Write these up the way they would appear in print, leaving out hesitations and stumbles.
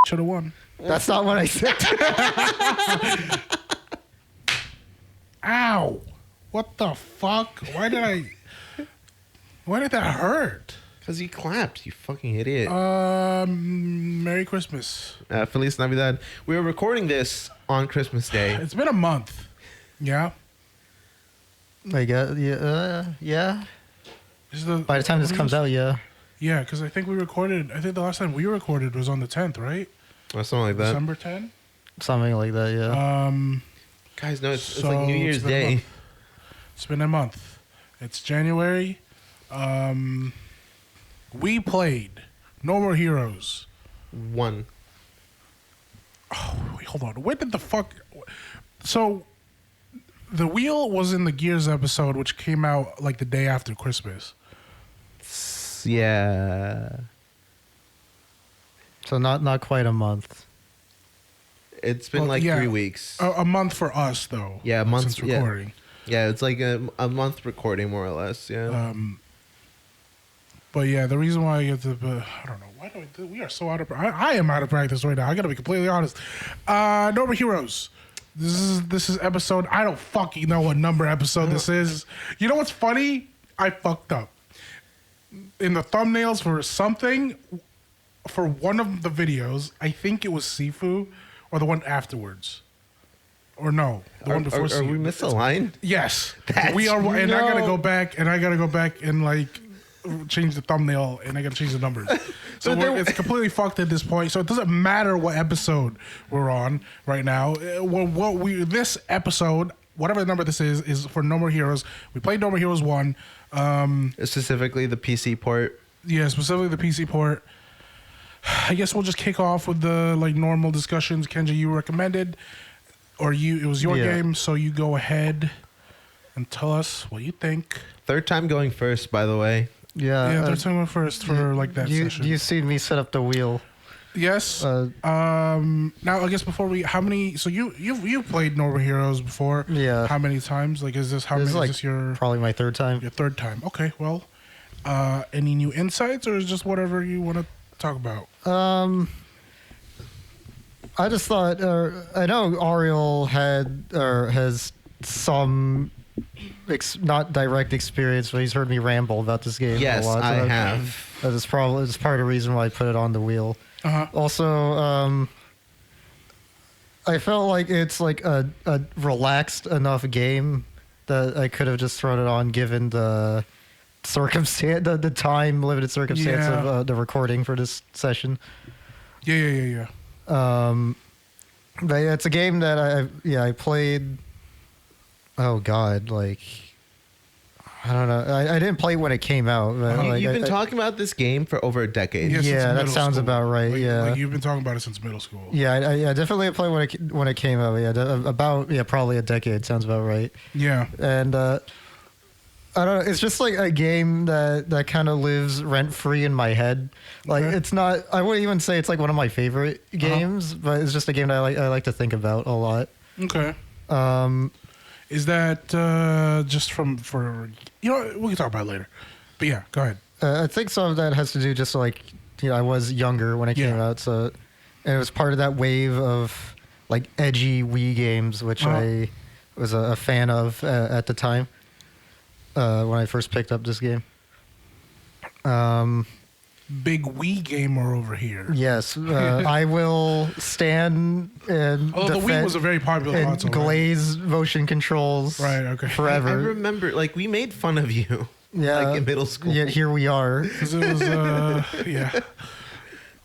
should have won. That's not what I said. Ow! What the fuck? Why did that hurt? Because you clapped, you fucking idiot. Merry Christmas. Feliz Navidad. We were recording this on Christmas Day. It's been a month. Yeah. I guess, yeah. By the time this comes out, yeah. Yeah, because I think the last time we recorded was on the 10th, right? Or something like that. December 10th? Something like that, yeah. Guys, no, it's like New Year's Day. It's been a month. It's January. We played No More Heroes. 1. Oh, wait, hold on. When did the fuck... So, the wheel was in the Gears episode, which came out like the day after Christmas. Yeah. So not quite a month. It's been 3 weeks. A month for us, though. Yeah, a month. Since recording. Yeah, it's like a month recording, more or less. Yeah. But yeah, the reason why I get to, I don't know. Why do we are so out of I am out of practice right now. I got to be completely honest. No More Heroes. This is episode. I don't fucking know what number episode this is. You know what's funny? I fucked up. In the thumbnails for one of the videos, I think it was Sifu or the one afterwards. Or no, the one before Sifu. Are we misaligned? Yes. We are, and I gotta go back and like change the thumbnail, and I gotta change the numbers. So it's completely fucked at this point. So it doesn't matter what episode we're on right now. This episode, whatever the number this is for No More Heroes. We played No More Heroes 1. Specifically the PC port. Yeah, specifically the PC port. I guess we'll just kick off with the normal discussions. Kenji, you recommended, it was your game, so you go ahead and tell us what you think. Third time going first, by the way. Yeah. Third time going first for that session. You see me set up the wheel. Yes. Now I guess before so you've played No More Heroes before. Yeah. How many times? Is this your probably my third time? Your third time. Okay. Well, any new insights, or is just whatever you want to talk about? I just thought I know Ariel has some not direct experience, but he's heard me ramble about this game yes, a lot. I have. That's part of the reason why I put it on the wheel. Uh-huh. Also, I felt like it's like a relaxed enough game that I could have just thrown it on given the circumstance, the time limited circumstance of the recording for this session. Yeah. But yeah, it's a game that I played. Oh God, I don't know. I didn't play it when it came out. But You've been talking about this game for over a decade. Yeah, that sounds about right. Yeah, you've been talking about it since middle school. Yeah, I definitely played when it came out. Yeah, probably a decade sounds about right. Yeah, and I don't know. It's just like a game that kind of lives rent free in my head. It's not. I wouldn't even say it's like one of my favorite games, but it's just a game that I like to think about a lot. Okay. Is that just for we can talk about it later. But yeah, go ahead. I think some of that has to do just I was younger when it came out, so and it was part of that wave of edgy Wii games, which I was a fan of at the time when I first picked up this game. Big Wii gamer over here. Yes, I will stand and the Wii was a very popular console. Glaze motion controls. Right. Okay. Forever. I remember, we made fun of you. Yeah. In middle school. Yet here we are. Because it was, yeah.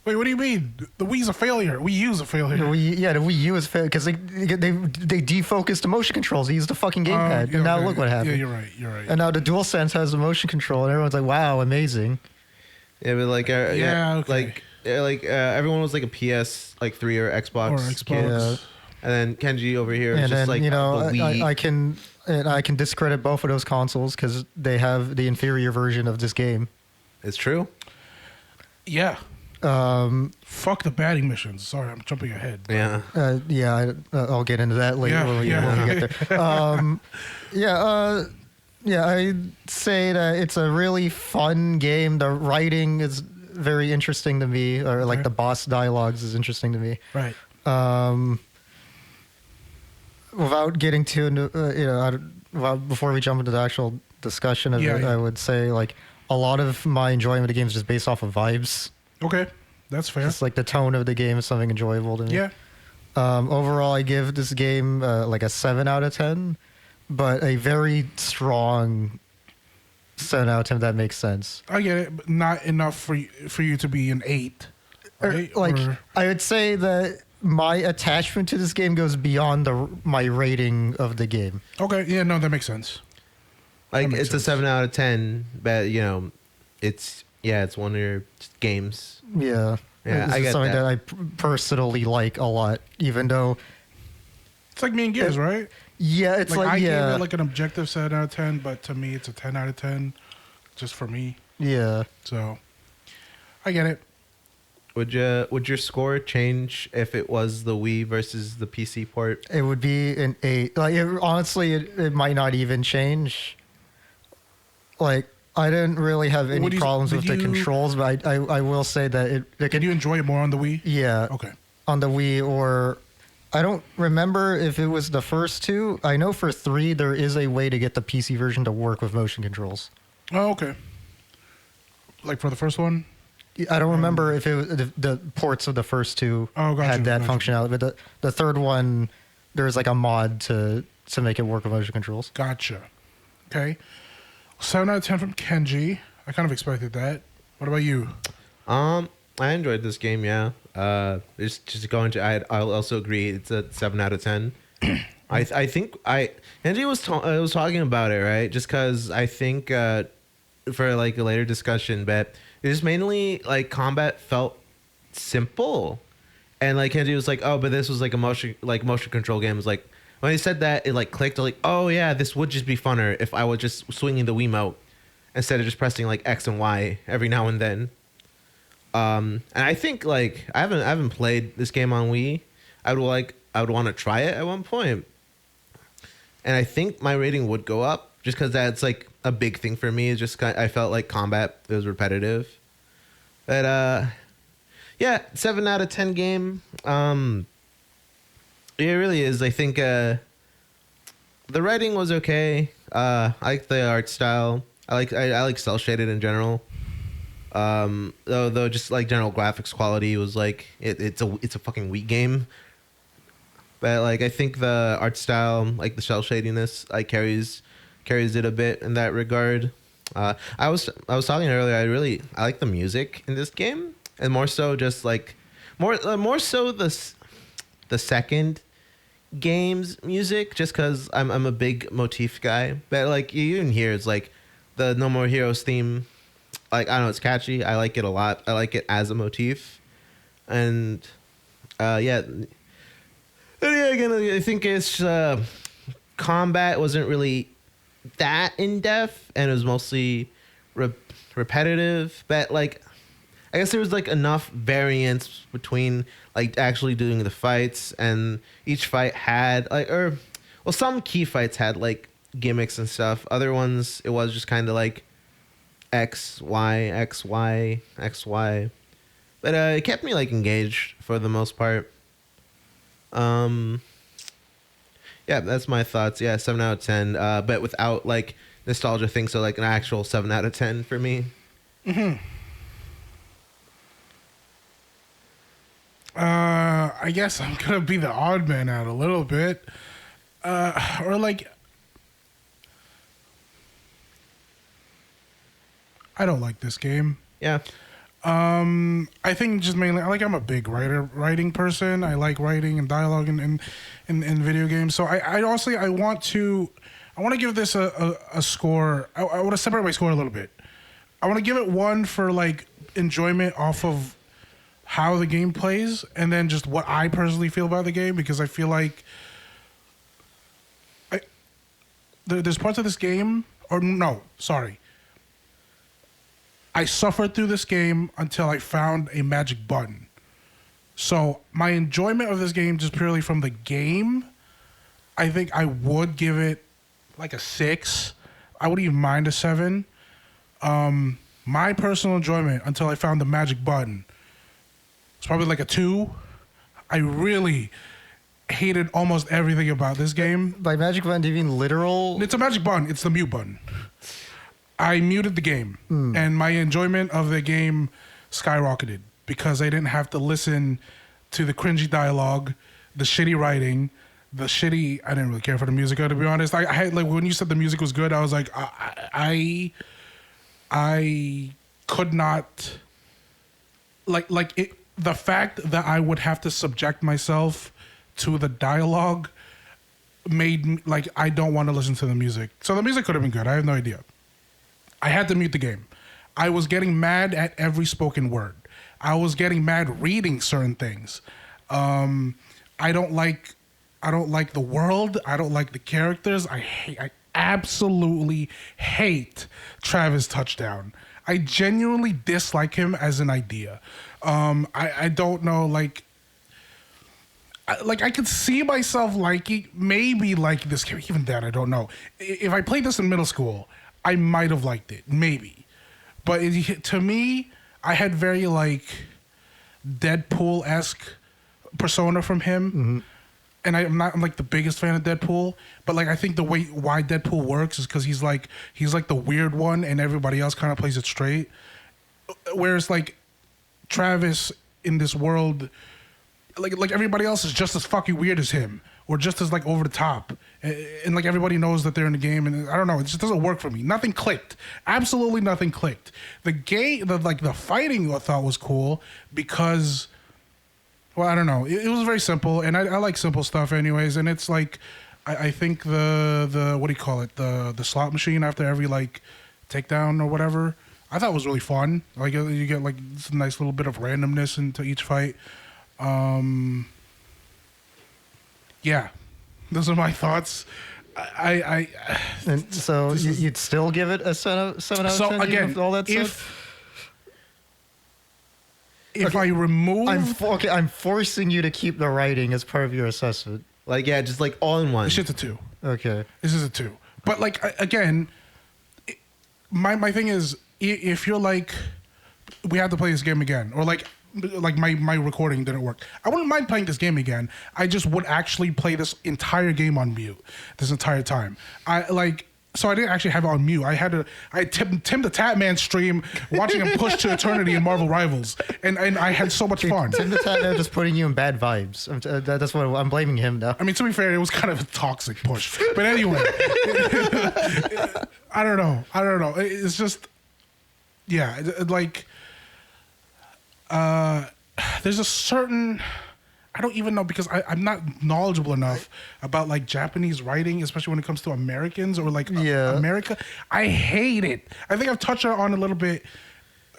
Wait, what do you mean? The Wii's a failure. Wii U's a failure. The Wii U is failure because they defocused the motion controls. They used the fucking gamepad, and now look what happened. Yeah, you're right. And now the DualSense has the motion control, and everyone's like, "Wow, amazing." Yeah, but okay. Everyone was like a PS 3 or Xbox kid. Yeah. And then Kenji over here is and just then, the Wii. I can discredit both of those consoles because they have the inferior version of this game. It's true. Yeah. Fuck the batting missions. Sorry, I'm jumping ahead. Yeah. I'll get into that later when we get there. I'd say that it's a really fun game. The writing is very interesting to me, or like Okay. the boss dialogues is interesting to me. Right. Without getting too into, before we jump into the actual discussion of it, Yeah. I would say like a lot of my enjoyment of the game is just based off of vibes. Okay. That's fair. Just like the tone of the game is something enjoyable to me. Yeah. Overall, I give this game like a 7 out of 10, but a very strong 7 out of 10. If that makes sense. I get it, but not enough for you to be an 8. Right? I would say that my attachment to this game goes beyond my rating of the game. Okay. Yeah. No, that makes sense. Like makes it's sense. a 7 out of 10, but it's one of your games. Yeah. Yeah, This I is get something that. that I personally like a lot, even though, It's like me and Gears, right? yeah, it's Like, like, I yeah, gave it like an objective 7 out of 10, but to me it's a 10 out of 10, just for me. yeah. So I get it. Would your score change if it was the Wii versus the PC port? It would be an 8. Like, honestly, it might not even change. Like, I didn't really have any What do you- problems with did the you- controls, but I will say that it Did could, you enjoy it more on the Wii? yeah, Okay. on the Wii, or I don't remember if it was the first two. I know for 3 there is a way to get the PC version to work with motion controls. Oh, okay. Like for the first one? I don't remember if it was the ports of the first two Oh, gotcha, had that gotcha. functionality, but the third one there's like a mod to make it work with motion controls. Gotcha. Okay. 7 out of 10 from Kenji. I kind of expected that. What about you? I enjoyed this game. Yeah. Just going to. I'll also agree. It's a 7 out of 10. I think Angie was talking about it, right? Just because I think for like a later discussion, but it just mainly like combat felt simple, and like Angie was like, oh, but this was like a motion control game. It was like when he said that, it like clicked. Like, oh yeah, this would just be funner if I was just swinging the Wiimote instead of just pressing like X and Y every now and then. And I think like I haven't played this game on Wii. I would want to try it at one point, and I think my rating would go up just because that's like a big thing for me. It's just I felt like combat was repetitive, but yeah, 7 out of 10 game. It really is. I think the writing was okay. I like the art style. I like cel shaded in general. Though just like general graphics quality was like it's a fucking Wii game. But like I think the art style, like the cel shadiness, like carries it a bit in that regard. I was talking earlier. I like the music in this game, and more so just like more so the second game's music, just because I'm a big motif guy. But like you even hear it's like the No More Heroes theme. Like I don't know, it's catchy. I like it a lot. I like it as a motif, and yeah. And yeah, again, I think it's combat wasn't really that in depth, and it was mostly repetitive. But like, I guess there was like enough variance between like actually doing the fights, and each fight had like, some key fights had like gimmicks and stuff. Other ones, it was just kind of like X, Y, X, Y, X, Y. But it kept me like engaged for the most part. Yeah, that's my thoughts. Yeah, 7 out of 10. But without like nostalgia thing, so like an actual 7 out of 10 for me. I guess I'm gonna be the odd man out a little bit, or like, I don't like this game. Yeah. I think just mainly like I'm a big writing person. I like writing and dialogue in video games. So I honestly I want to give this a score. I want to separate my score a little bit. I want to give it 1 for like enjoyment off of how the game plays, and then just what I personally feel about the game, because I feel like there's parts of this game, or no, sorry. I suffered through this game until I found a magic button. So my enjoyment of this game, just purely from the game, I think I would give it like a 6. I wouldn't even mind a 7. My personal enjoyment until I found the magic button. It's probably like a 2. I really hated almost everything about this game. By magic button, do you mean literal? It's a magic button. It's the mute button. I muted the game, and my enjoyment of the game skyrocketed because I didn't have to listen to the cringy dialogue, the shitty writing, the shitty. I didn't really care for the music, to be honest. I had like when you said the music was good, I was like, I could not like it. The fact that I would have to subject myself to the dialogue made me like I don't want to listen to the music. So the music could have been good. I have no idea. I had to mute the game. I was getting mad at every spoken word. I was getting mad reading certain things. I don't like the world. I don't like the characters. I absolutely hate Travis Touchdown. I genuinely dislike him as an idea. I don't know, like I could see myself maybe like this game. Even then, I don't know. If I played this in middle school, I might have liked it, maybe. But to me, I had very like Deadpool-esque persona from him. Mm-hmm. And I'm like the biggest fan of Deadpool, but like I think why Deadpool works is because he's like the weird one, and everybody else kind of plays it straight. Whereas like Travis in this world, like everybody else is just as fucking weird as him, or just as like over the top, and like everybody knows that they're in the game, and I don't know, it just doesn't work for me. Nothing clicked. Absolutely nothing clicked. The fighting I thought was cool because. Well, I don't know. It was very simple, and I like simple stuff anyways. And it's like, I think the what do you call it? The slot machine after every like takedown or whatever, I thought was really fun. Like you get like a nice little bit of randomness into each fight. Yeah, those are my thoughts. And so you'd still give it a 7 out of 10? So again, all that if I remove, I'm forcing you to keep the writing as part of your assessment. Like, yeah, just like all in one. this shit's a 2. Okay. This is a 2. But like again, my thing is if you're like, we have to play this game again, or like my recording didn't work, I wouldn't mind playing this game again. I just would actually play this entire game on mute this entire time. So I didn't actually have it on mute. I had Tim the Tatman stream, watching him push to eternity in Marvel Rivals, and I had so much fun. Tim the Tatman just putting you in bad vibes. That's what I'm blaming him now. I mean, to be fair, it was kind of a toxic push. But anyway, I don't know. It's just, yeah, like, there's a certain, I don't even know, because I'm not knowledgeable enough about like Japanese writing, especially when it comes to Americans or like America. I hate it. I think I've touched on it a little bit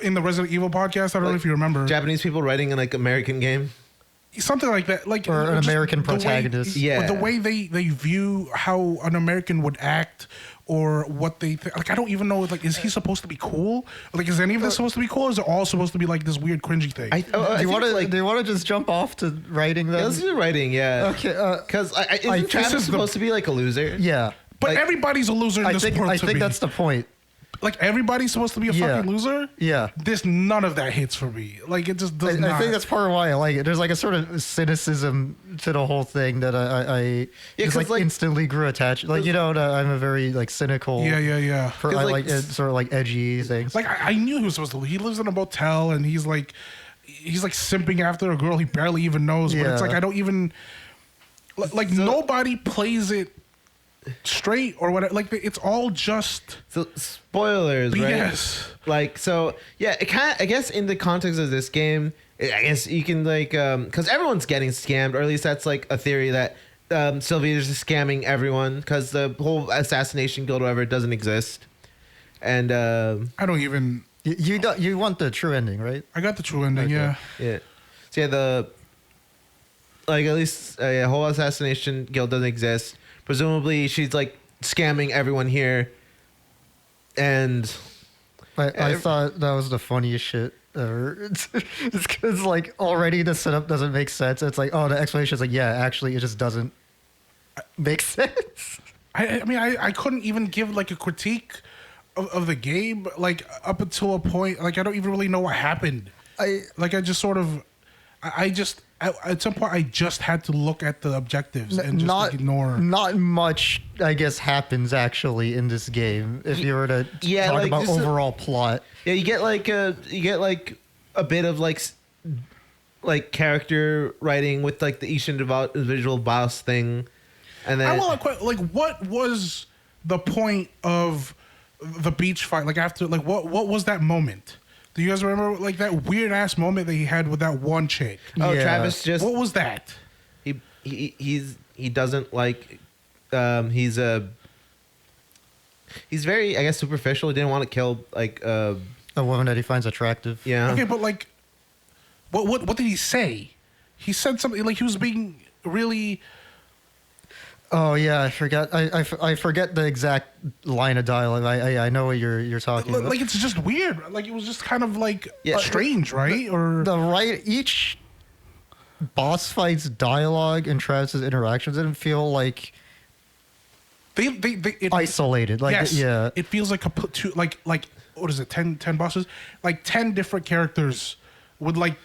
in the Resident Evil podcast. I don't know if you remember. Japanese people writing in like American game. Something like that, like or an American protagonist. The way they view how an American would act, or what they think. Like, I don't even know. Like, is he supposed to be cool? Like, is any of this supposed to be cool? Or is it all supposed to be like this weird cringy thing? Do you want to just jump off to writing then? Yeah, let's do writing. Yeah. Okay. Because isn't Travis supposed to be like a loser? Yeah. But like, everybody's a loser in this world. I think that's the point. Like, everybody's supposed to be a fucking loser? Yeah. None of that hits for me. Like, it just does not. I think that's part of why I like it. There's like a sort of cynicism to the whole thing that I just like instantly grew attached. Like, you know, I'm a very like cynical. Yeah. I like sort of like edgy things. Like, I knew he was supposed to. He lives in a motel, and he's like simping after a girl he barely even knows. But it's like, I don't even, like, nobody plays it straight or whatever. Like, it's all just spoilers, right? Yes. Like, so yeah, it kind of, I guess in the context of this game, I guess you can like, because everyone's getting scammed, or at least that's like a theory that Sylvia's is scamming everyone because the whole assassination guild, whatever, doesn't exist. And I don't even. You want the true ending, right? I got the true ending. Okay. Yeah. So yeah, at least a whole assassination guild doesn't exist. Presumably, she's like scamming everyone here, and I thought that was the funniest shit ever. It's because like already the setup doesn't make sense. It's like, oh, the explanation is like, yeah, actually, it just doesn't make sense. I mean, I couldn't even give like a critique of the game, like up until a point, like I don't even really know what happened. I just sort of, at some point I just had to look at the objectives and just ignore. Not much, I guess, happens actually in this game. If you were to talk about overall plot, yeah, you get like a bit of like character writing with like the each individual boss thing, and then I want to like, what was the point of the beach fight? Like after, like what was that moment? Do you guys remember like that weird ass moment that he had with that one chick? Oh, Yeah. Travis just What was that? he doesn't like he's very, I guess, superficial. He didn't want to kill like a woman that he finds attractive. yeah. Okay, but like, what did he say? He said something like he was being really. Oh yeah, I forgot. I forget the exact line of dialogue. I know what you're talking about. Like it's just weird. Like it was just kind of like Yeah. strange, right? Or Each boss fight's dialogue and Travis's interactions didn't feel like it, isolated. Like yes, yeah, it feels like like what is it? 10 bosses, like 10 different characters would like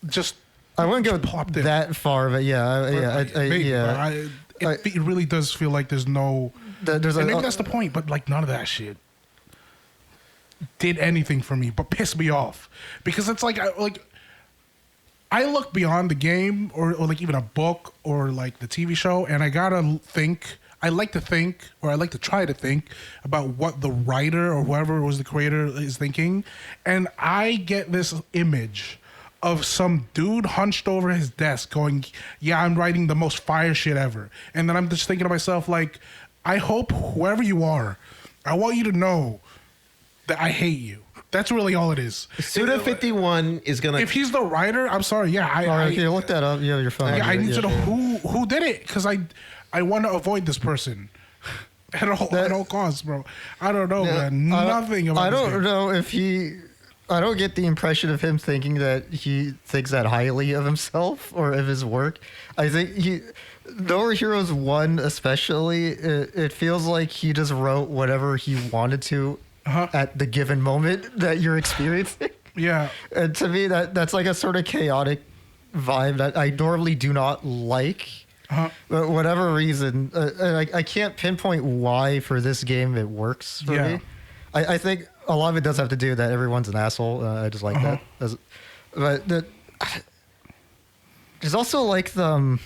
just. I wouldn't go popped in. that far, but yeah, Maybe, yeah. but it really does feel like there's no. There's And maybe that's the point, but like none of that shit did anything for me, but pissed me off because it's like I look beyond the game or like even a book or like the TV show, and I gotta think. I like to think, or I like to try to think about what the writer or whoever was the creator is thinking, and I get this image of some dude hunched over his desk going, yeah, I'm writing the most fire shit ever. And then I'm just thinking to myself, like, I hope whoever you are, I want you to know that I hate you. That's really all it is. Suda51 is gonna. If he's the writer, I'm sorry. Yeah, Alright, okay, look that up. Yeah, your phone. yeah, I need to know who did it because I want to avoid this person at all costs, bro. I don't know, man. Nothing about. I this don't game. know if he. I don't get the impression of him thinking that he thinks that highly of himself or of his work. I think No More Heroes 1 especially, it feels like he just wrote whatever he wanted to at the given moment that you're experiencing. Yeah. And to me, that's like a sort of chaotic vibe that I normally do not like. But whatever reason, I can't pinpoint why for this game it works for me. I think a lot of it does have to do with that everyone's an asshole. I just like that. But there's also like the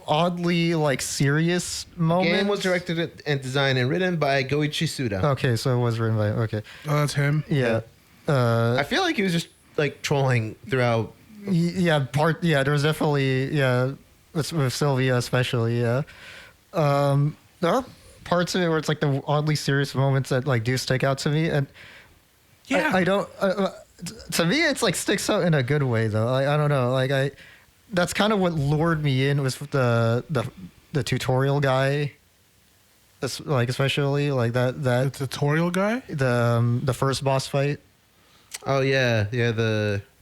oddly like serious moments. Game was directed and designed and written by Goichi Suda. Okay, so it was written by okay. Oh, that's him. Yeah. I feel like he was just like trolling throughout. Yeah, there was definitely with Sylvia especially. Yeah. There are parts of it where it's like the oddly serious moments that like do stick out to me, and I don't. To me, it's like sticks out in a good way though. I don't know. Like that's kind of what lured me in was the tutorial guy. Like especially like that The tutorial guy. The first boss fight. Oh yeah,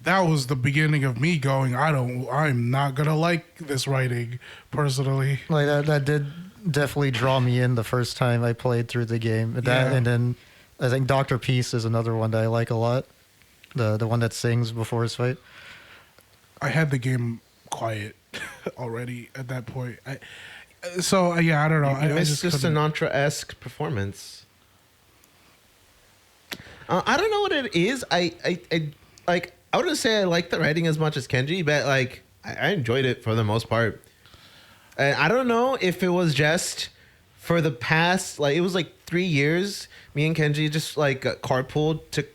That was the beginning of me going, I'm not gonna like this writing personally. Like that did definitely draw me in the first time I played through the game. And then I think Dr. Peace is another one that I like a lot. The one that sings before his fight. I had the game quiet already at that point. I don't know. It's just an Nantra-esque performance. I don't know what it is. I wouldn't say I like the writing as much as Kenji, but like I enjoyed it for the most part. And I don't know if it was just for the past, like it was like 3 years. Me and Kenji just like carpooled to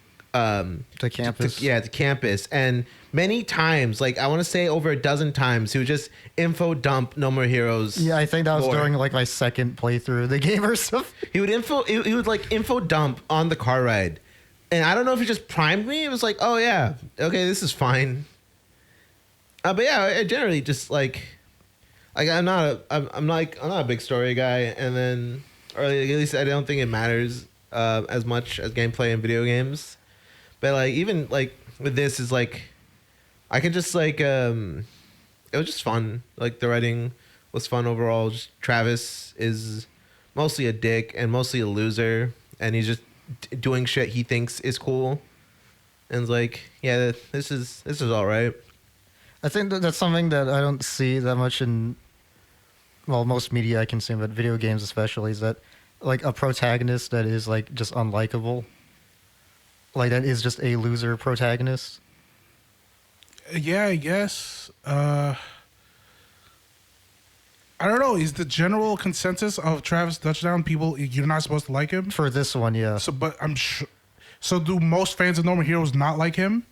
campus. To campus, and many times, like I want to say over a dozen times, he would just info dump No More Heroes. Yeah, I think that was during like my second playthrough of the game or something. He would info dump on the car ride, and I don't know if he just primed me. It was like, oh yeah, okay, this is fine. But yeah, I generally just like I'm not a big story guy, and then or at least I don't think it matters as much as gameplay in video games. But like even like with this is like I can just like it was just fun. Like the writing was fun overall. Just Travis is mostly a dick and mostly a loser, and he's just doing shit he thinks is cool, and it's like, yeah, this is all right. I think that's something that I don't see that much in, well, most media I consume, but video games especially, is that like a protagonist that is like just unlikable, like that is just a loser protagonist. Yeah, I guess. I don't know. Is the general consensus of Travis Touchdown people you're not supposed to like him? For this one, yeah. So, but I'm sure. So, do most fans of Normal Heroes not like him?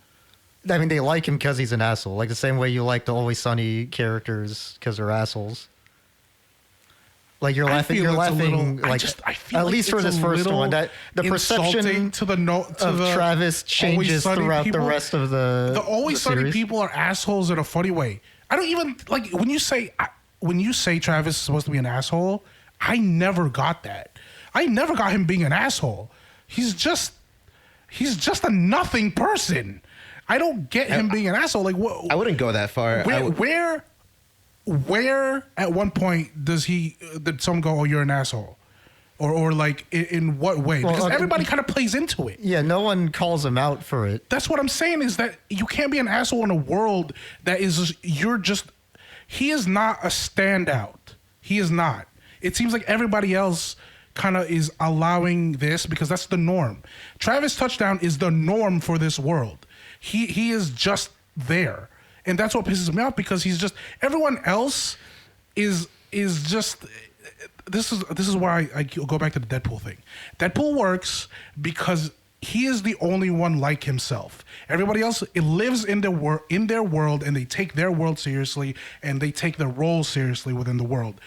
I mean, they like him because he's an asshole. Like the same way you like the Always Sunny characters because they're assholes. Like you're laughing, like I feel at like least for it's this a first little one, that the perception insulting to the Travis changes throughout the rest of the Always Sunny series. people are assholes in a funny way. I don't even like when you say Travis is supposed to be an asshole. I never got that. I never got him being an asshole. He's just a nothing person. I don't get him being an asshole. Like what? I wouldn't go that far. Where at one point did someone go, "Oh, you're an asshole," or like in what way? Well, Because everybody kind of plays into it. Yeah, no one calls him out for it. That's what I'm saying, is that you can't be an asshole in a world that is he is not a standout. He is not. It seems like everybody else kind of is allowing this because that's the norm. Travis Touchdown is the norm for this world. He is just there. And that's what pisses me off, because he's just, everyone else is just, this is why I go back to the Deadpool thing. Deadpool works because he is the only one like himself. Everybody else, it lives in their world, and they take their world seriously, and they take their role seriously within the world.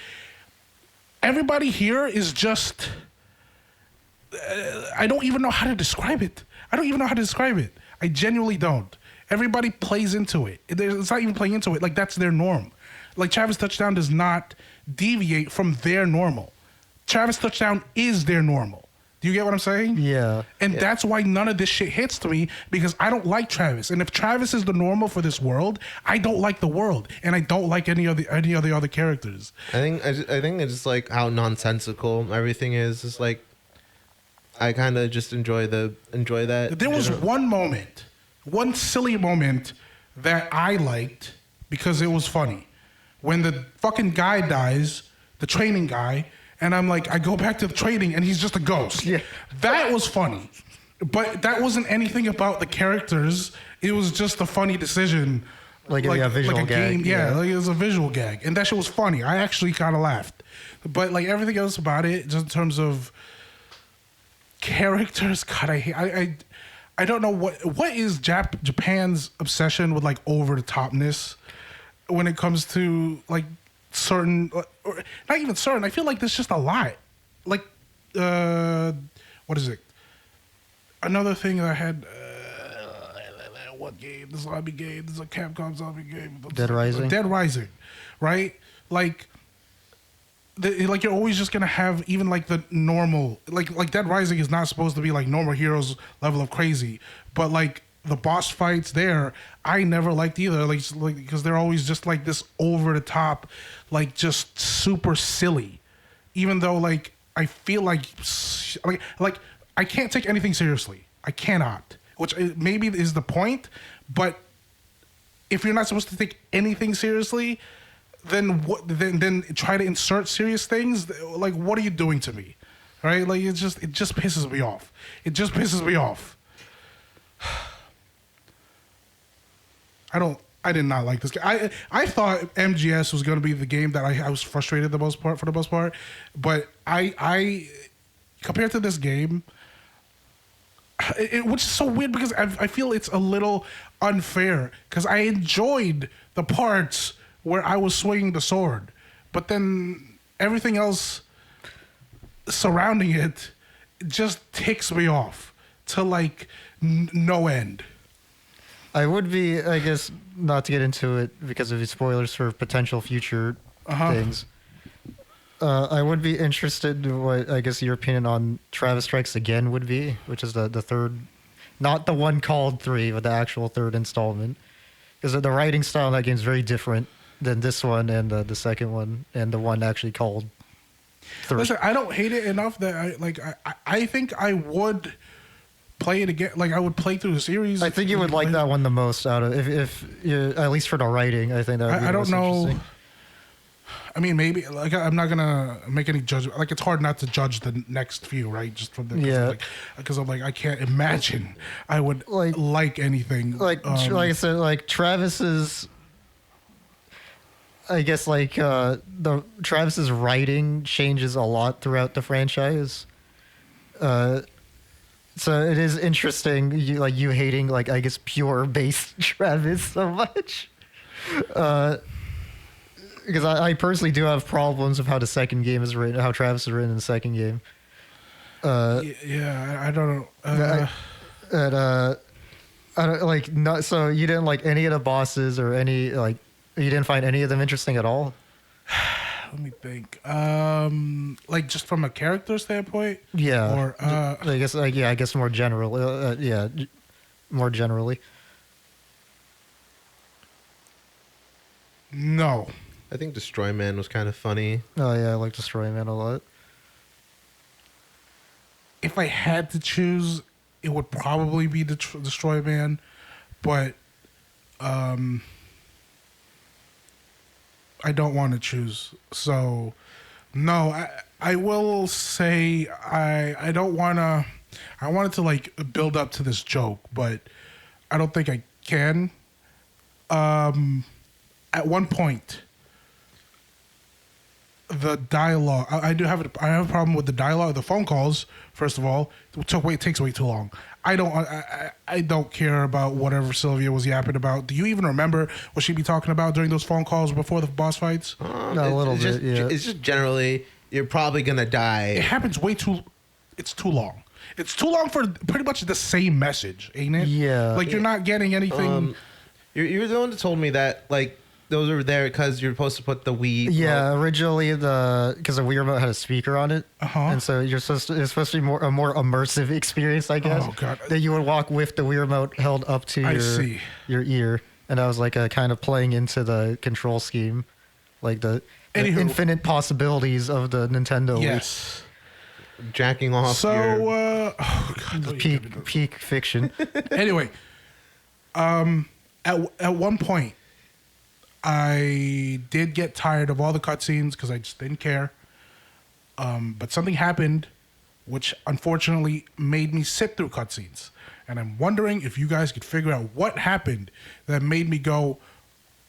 Everybody here is just, I don't even know how to describe it. I genuinely don't. Everybody plays into it. It's not even playing into it. Like, that's their norm. Like, Travis Touchdown does not deviate from their normal. Travis Touchdown is their normal. Do you get what I'm saying? Yeah. And that's why none of this shit hits to me, because I don't like Travis. And if Travis is the normal for this world, I don't like the world, and I don't like any of the other characters. I think it's just like how nonsensical everything is. It's like I kind of just enjoy that. There was one silly moment that I liked because it was funny. When the fucking guy dies, the training guy, and I'm like, I go back to the training and he's just a ghost. Yeah. That was funny. But that wasn't anything about the characters. It was just a funny decision. Like a visual gag. Yeah, like it was a visual gag. And that shit was funny. I actually kind of laughed. But like everything else about it, just in terms of characters, God, I don't know what is Japan's obsession with like over the topness when it comes to like certain, or not even certain. I feel like there's just a lot. Like, what is it? Another thing that I had. What game? The zombie game. This is a Capcom zombie game. Dead Rising. Dead Rising, right? Like. Like you're always just gonna have even like the normal like Dead Rising is not supposed to be like Normal Heroes level of crazy, but like the boss fights there I never liked either, like because they're always just like this over the top, like just super silly, even though like I feel like I can't take anything seriously. I cannot, which maybe is the point, but if you're not supposed to take anything seriously, then what? Then try to insert serious things. Like, what are you doing to me? Right? Like, it just pisses me off. It just pisses me off. I did not like this game. I thought MGS was going to be the game that I was frustrated for the most part. But I compared to this game, which is so weird because I feel it's a little unfair because I enjoyed the parts where I was swinging the sword, but then everything else surrounding it just ticks me off to like no end. I would be, I guess, not to get into it because of the spoilers for potential future things. I would be interested in what, I guess, your opinion on Travis Strikes Again would be, which is the third, not the one called 3, but the actual third installment. Because the writing style in that game is very different than this one and the second one and the one actually called. Listen, I don't hate it enough that I think I would play it again. Like I would play through the series. I think you would like that one the most out of if you, at least for the writing. I think that would be I the don't most know. interesting. I mean, maybe like I'm not gonna make any judgment. Like it's hard not to judge the next few, right? Just from the because I'm like I can't imagine I would like anything like I said, like Travis's. I guess like the Travis's writing changes a lot throughout the franchise. So it is interesting. You hating like I guess pure base Travis so much. Because I personally do have problems with how the second game is written, how Travis is written in the second game. Yeah, I don't know. I don't like not so you didn't like any of the bosses or any like you didn't find any of them interesting at all. Let me think. Like just from a character standpoint. Yeah. Or I guess I guess more general. More generally. No. I think Destroy Man was kind of funny. Oh yeah, I like Destroy Man a lot. If I had to choose, it would probably be Destroy Man, but I don't want to choose. So no, I will say I don't want to. I wanted to like build up to this joke, but I don't think I can. At one point, the dialogue. I have a problem with the dialogue. The phone calls, first of all, it takes way too long. I don't care about whatever Sylvia was yapping about. Do you even remember what she'd be talking about during those phone calls before the boss fights? A little bit. It's just generally you're probably gonna die. It happens way too. It's too long. It's too long for pretty much the same message, ain't it? Yeah. Like you're not getting anything. You're the one that told me that like. Those are there because you're supposed to put the Wii. Yeah, originally because the Wii remote had a speaker on it, and so it's supposed to be a more immersive experience, I guess. Oh god! That you would walk with the Wii remote held up to your ear, and that was like a kind of playing into the control scheme, like the infinite possibilities of the Nintendo. Yes. Wii. Jacking off. So peak fiction. Anyway, at one point. I did get tired of all the cutscenes because I just didn't care. But something happened, which unfortunately made me sit through cutscenes. And I'm wondering if you guys could figure out what happened that made me go,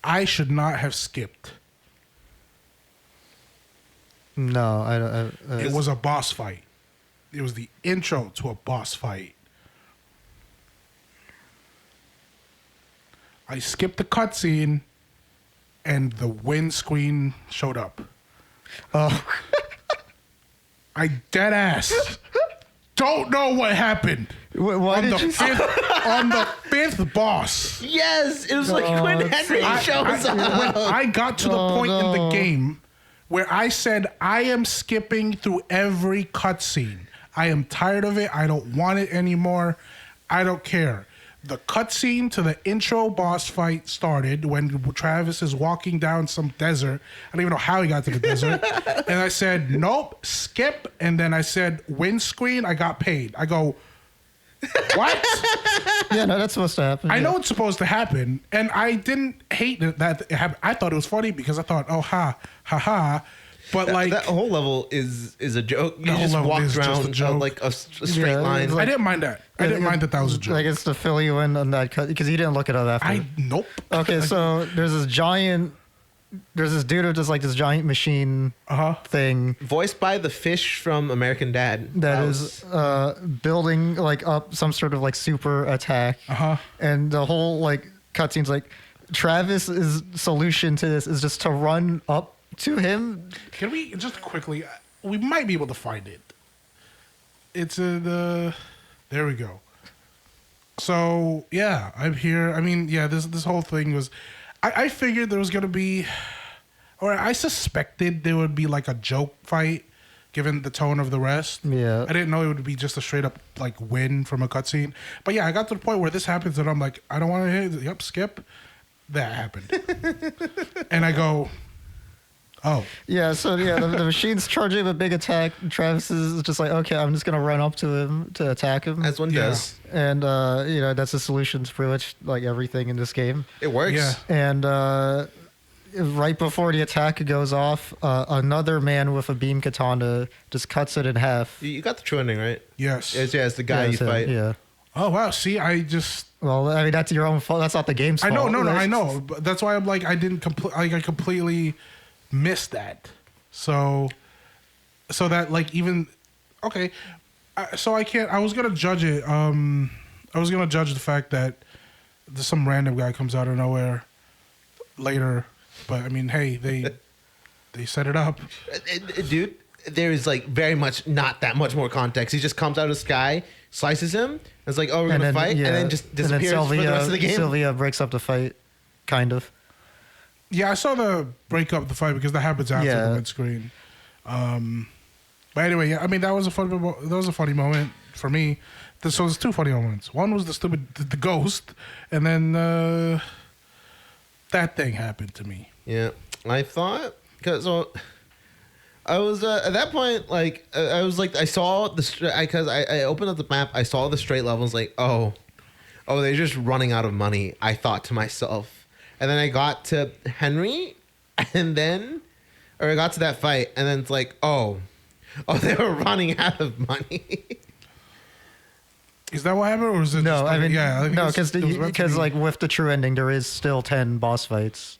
I should not have skipped. No, I don't. It was a boss fight. It was the intro to a boss fight. I skipped the cutscene. And the windscreen showed up. Oh. I dead ass don't know what happened. Why did you say on the fifth boss? Yes, it was like when Henry shows up. When I got to the point in the game where I said, I am skipping through every cutscene. I am tired of it. I don't want it anymore. I don't care. The cutscene to the intro boss fight started when Travis is walking down some desert. I don't even know how he got to the desert. And I said, nope, skip. And then I said, windscreen, I got paid. I go, what? Yeah, no, that's supposed to happen. I know it's supposed to happen. And I didn't hate that it happened. I thought it was funny because I thought, oh, ha, ha, ha. But that whole level is a joke. You just level walked is just around a joke. like a straight line. I didn't mind that. I didn't mind that was a joke. I guess to fill you in on that cut because you didn't look it up after. Nope. Okay, so there's this dude who does like this giant machine thing Voiced by the fish from American Dad. that is building like up some sort of like super attack. And the whole like cutscene's like Travis's solution to this is just to run up to him. Can we just quickly? We might be able to find it. It's there we go. So yeah, I'm here. I mean, yeah, this whole thing was. I figured there was gonna be, or I suspected there would be like a joke fight, given the tone of the rest. Yeah. I didn't know it would be just a straight up like win from a cutscene. But yeah, I got to the point where this happens and I'm like, I don't want to hit. Yep, skip. That happened, and I go. Oh, Yeah, so yeah, the machine's charging a big attack. Travis is just like, okay, I'm just gonna run up to him to attack him, As one Yeah. does. and that's the solution to pretty much like everything in this game. It works. Yeah. And right before the attack goes off, another man with a beam katana just cuts it in half. You got the true ending, right? yes. It's the guy Yeah, you so, fight. Yeah. Oh wow. See, I just. Well, I mean, that's your own fault. That's not the game's I fault. know, no, I That's- know. But that's why I'm like, I didn't I completely missed that. So that like even okay. So I can't. I was gonna judge it. I was gonna judge the fact that some random guy comes out of nowhere later. But I mean, hey, they set it up. Dude, there is like very much not that much more context. He just comes out of the sky, slices him. It's like, oh, we're And gonna then, fight, yeah, and then just and then disappears for the rest of the game. Sylvia breaks up the fight, kind of. Yeah, I saw the break up the fight because that happens after Yeah. the mid screen. But anyway, yeah, I mean that was a funny moment for me. So there's two funny moments. One was the ghost, and then that thing happened to me. Yeah, I thought because I was at that point like I was like I saw the because I opened up the map. I saw the straight levels like oh they're just running out of money. I thought to myself, and then I got to Henry, and then I got to that fight, and then it's like oh they were running out of money. Is that what happened, or is it? No, just like, I mean, yeah, think no, it's- it was meant to because be- like with the true ending, there is still 10 boss fights,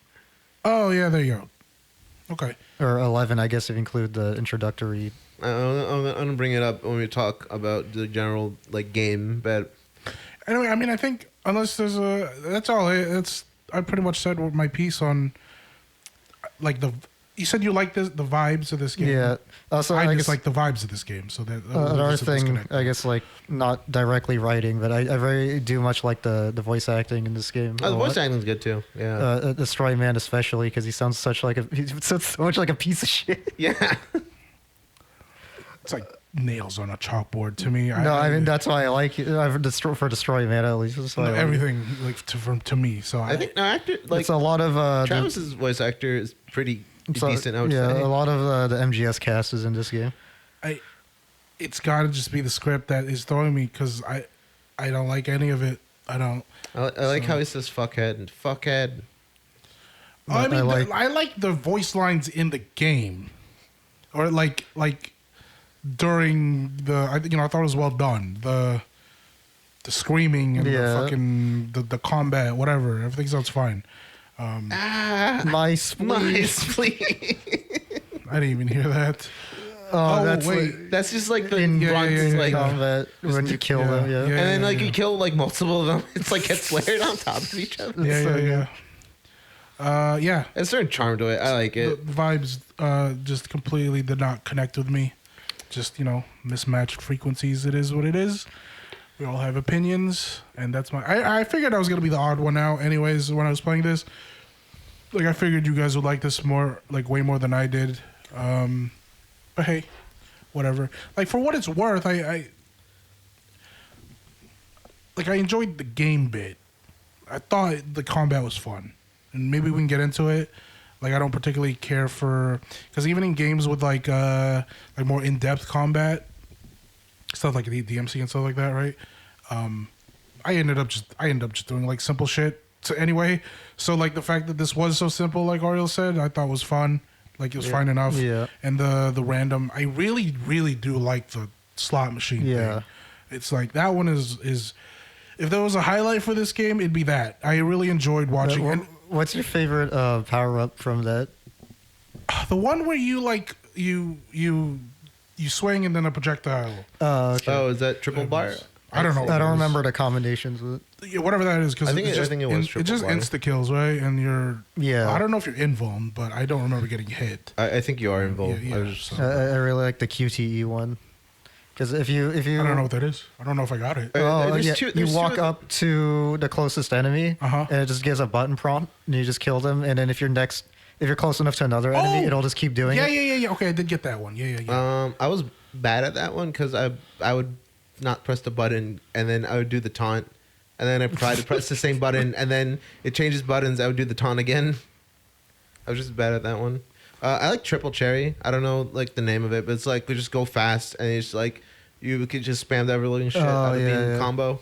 oh yeah, there you go. Okay, or 11, I guess, if you include the introductory. I'm gonna bring it up when we talk about the general like game, but anyway, I mean, I think unless there's that's all. I pretty much said what my piece on. Like you said, you like the vibes of this game. Yeah. Also, I I just guess like the vibes of this game. So that another that's a thing, disconnect. I guess, like not directly writing, but I very do much like the voice acting in this game. the a voice lot. acting's good too. Yeah, The Destroy Man especially because he sounds so much like a piece of shit. yeah. It's like nails on a chalkboard to me. No, I mean that's why I like it. For Destroy Man at least. That's why I like it. everything like to me. So I think no actor like It's a lot of Travis's voice actor is pretty so- decent. I would yeah, say. a lot of the MGS cast is in this game. it's got to just be the script that is throwing me because I don't like any of it. I don't. I like how he says fuckhead and fuckhead. I mean, I I like the voice lines in the game, or like during the. I thought it was well done. The screaming and the Yeah. fucking the combat, whatever. Everything sounds fine. My spleen. My spleen. I didn't even hear that. Oh, Oh, that's wait. like That's just like the in grunts, like, combat when you kill yeah, them. Yeah. and then like yeah. you kill like multiple of them. It's like gets layered on top of each other. Yeah, so yeah, yeah. Yeah. There's a certain charm to it. I like The it. vibes just completely did not connect with me. Just mismatched frequencies. It is what it is. We all have opinions, and that's my. I figured I was gonna be the odd one out, anyways. When I was playing this, like I figured you guys would like this more, like way more than I did. But hey, whatever. Like for what it's worth, I enjoyed the game bit. I thought the combat was fun, and maybe we can get into it. Like I don't particularly care for because even in games with like more in depth combat stuff like the DMC and stuff like that, right? I ended up just doing like simple shit anyway. So like the fact that this was so simple, like Ariel said, I thought was fun. Like it was fine enough. Yeah. And the random, I really really do like the slot machine. Yeah. Thing. It's like that one is if there was a highlight for this game, it'd be that. I really enjoyed watching it. What's your favorite power up from that? The one where you like you swing and then a projectile. Okay. Oh, is that triple bar? I don't know. what I it don't is. remember the combinations with it. Yeah, whatever that is, because I think it was it triple just bar. insta kills, right? And you're Yeah. I don't know if you're invuln, but I don't remember getting hit. I think you are involved. Yeah, I yeah, was just- so- I really like the QTE one. Because if you I don't know what that is. I don't know if I got it. Oh, There's yeah, two- you there's walk two- up to the closest enemy, Uh-huh. and it just gives a button prompt, and you just kill them. And then if you're close enough to another enemy, Oh! it'll just keep doing Yeah, it. yeah. Okay, I did get that one. Yeah. I was bad at that one because I would not press the button and then I would do the taunt and then I tried to press the same button and then it changes buttons. I would do the taunt again. I was just bad at that one. I like Triple Cherry. I don't know like the name of it, but it's like we just go fast and it's like you could just spam the ever living shit out of being combo.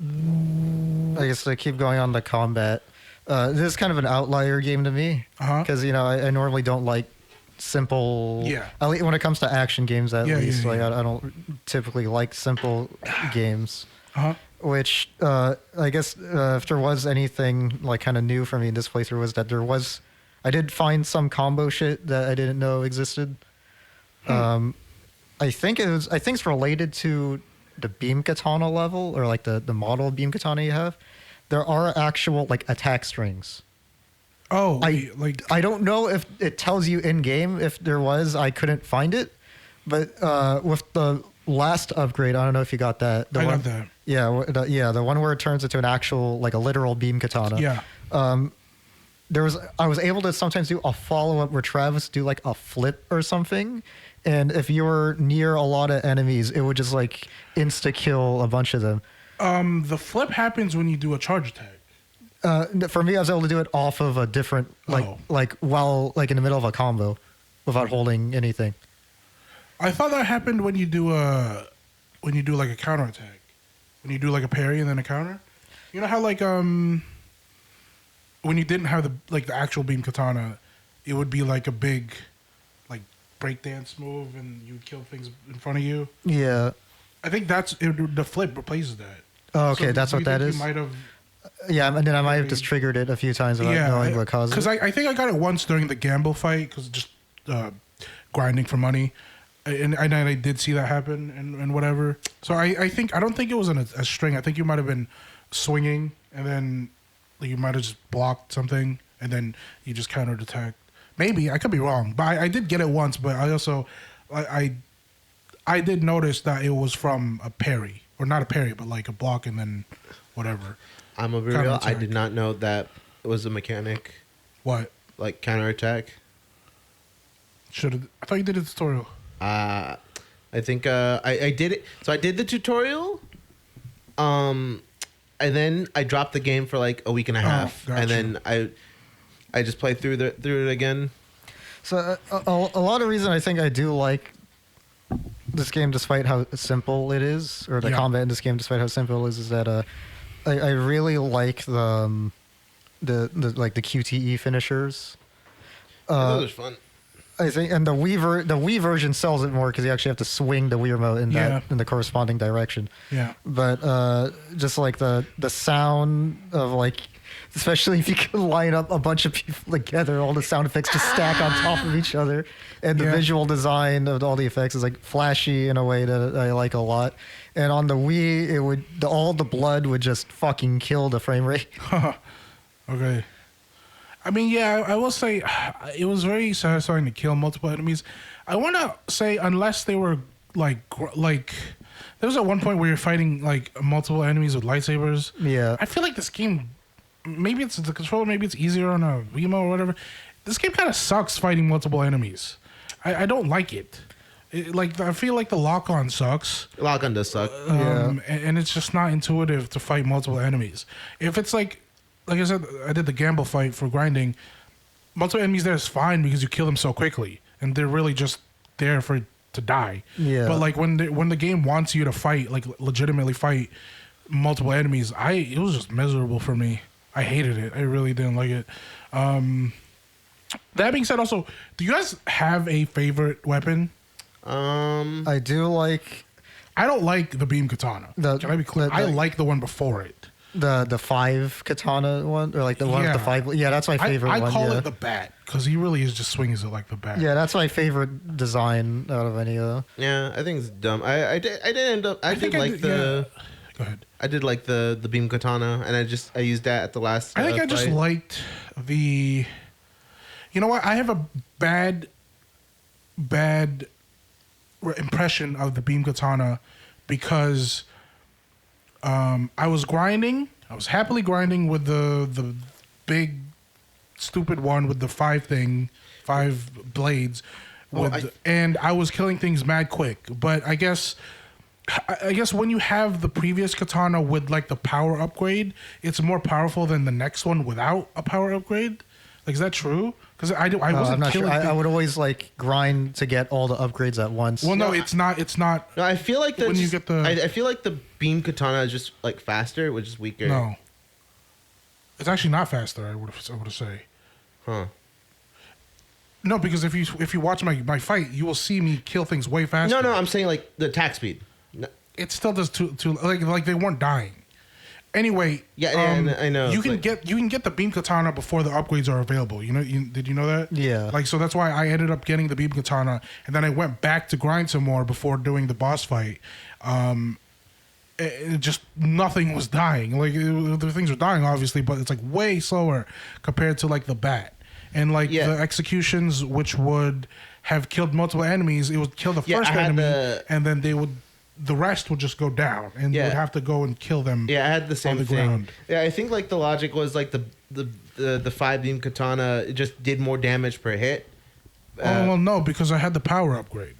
I guess to keep going on the combat, this is kind of an outlier game to me because I normally don't like simple. Yeah. At least when it comes to action games, at least yeah. I don't typically like simple games. Which I guess if there was anything like kind of new for me in this playthrough was that I did find some combo shit that I didn't know existed. I think it's related to the beam katana level or like the model beam katana you have. There are actual like attack strings. Oh, I don't know if it tells you in game. If there was, I couldn't find it. But with the last upgrade, I don't know if you got that. I got that. Yeah, the one where it turns into an actual like a literal beam katana. Yeah. I was able to sometimes do a follow up where Travis do like a flip or something, and if you were near a lot of enemies, it would just like insta kill a bunch of them. The flip happens when you do a charge attack. For me, I was able to do it off of a different like while like in the middle of a combo, without holding anything. I thought that happened when you do like a counter attack, when you do like a parry and then a counter. You know how like when you didn't have the actual beam katana, it would be like a big like breakdance move and you would kill things in front of you. Yeah, I think the flip replaces that. Oh, okay, So that's what that is. You might have. Yeah, and then I might have just triggered it a few times without knowing what caused it. Because I think I got it once during the gamble fight because just grinding for money. And I did see that happen and whatever. So I don't think it was a string. I think you might have been swinging and then you might have just blocked something and then you just countered attack. Maybe I could be wrong, but I did get it once. But I also I did notice that it was from a parry or not a parry, but like a block and then whatever. I'm a real. I did not know that it was a mechanic. What? Like counterattack. I thought you did a tutorial. I think I did it. So I did the tutorial. And then I dropped the game for like a week and a half, gotcha. and then I just played through it again. So a lot of reason I think I do like this game, despite how simple it is, or the combat in this game, despite how simple it is that I really like the like the QTE finishers. Those are fun. I think, and the Wii version sells it more because you actually have to swing the Wii remote in the corresponding direction. Yeah. But just like the sound of like, especially if you can line up a bunch of people together, all the sound effects just stack on top of each other, and the visual design of all the effects is like flashy in a way that I like a lot. And on the Wii, all the blood would just fucking kill the frame rate. Okay. I mean, yeah, I will say it was very satisfying to kill multiple enemies. I want to say unless they were like there was at one point where you're fighting like multiple enemies with lightsabers. Yeah. I feel like this game, maybe it's the controller, maybe it's easier on a Wiimote or whatever. This game kind of sucks fighting multiple enemies. I don't like it. I feel like the lock-on sucks. Lock-on does suck. And it's just not intuitive to fight multiple enemies. If it's like I said, I did the gamble fight for grinding. Multiple enemies there is fine because you kill them so quickly, and they're really just there to die. Yeah. But like when the game wants you to fight, like legitimately fight multiple enemies, it was just miserable for me. I hated it. I really didn't like it. That being said, also, do you guys have a favorite weapon? I do like. I don't like the beam katana. Can I be clear? I like the one before it. The 5 katana one, or like the one with the 5. Yeah, that's my favorite one. I call it the bat because he really is just swings it like the bat. Yeah, that's my favorite design out of any of them. Yeah, I think it's dumb. I did end up. I did like the. Yeah. Go ahead. I did like the beam katana, and I used that at the last. I think I just liked the. You know what? I have a bad impression of the beam katana because. I was grinding. I was happily grinding with the big, stupid one with the 5 blades, and I was killing things mad quick. But I guess when you have the previous katana with like the power upgrade, it's more powerful than the next one without a power upgrade. Like, is that true? Because I I'm wasn't not sure. killing. I would always like grind to get all the upgrades at once. Well, no, it's not. It's not. No, I feel like When you get the- I feel like the beam katana is just like faster, which is weaker. No. It's actually not faster. I would say. Huh. No, because if you watch my fight, you will see me kill things way faster. No, I'm saying like the attack speed. No. It still does too like they weren't dying. Anyway, Yeah, I know. You can Like- get the beam katana before the upgrades are available. You know, did you know that? Yeah. Like, so that's why I ended up getting the beam katana, and then I went back to grind some more before doing the boss fight. It just nothing was dying. Like the things were dying, obviously, but it's like way slower compared to like the bat and like Yeah. the executions, which would have killed multiple enemies. It would kill the Yeah, first I had enemy, the- and then the rest would just go down, and you Yeah. would have to go and kill them. Yeah, I had the same the thing. ground. Yeah, I think like the logic was like the 5 beam katana it just did more damage per hit. Oh well, no, because I had the power upgrade.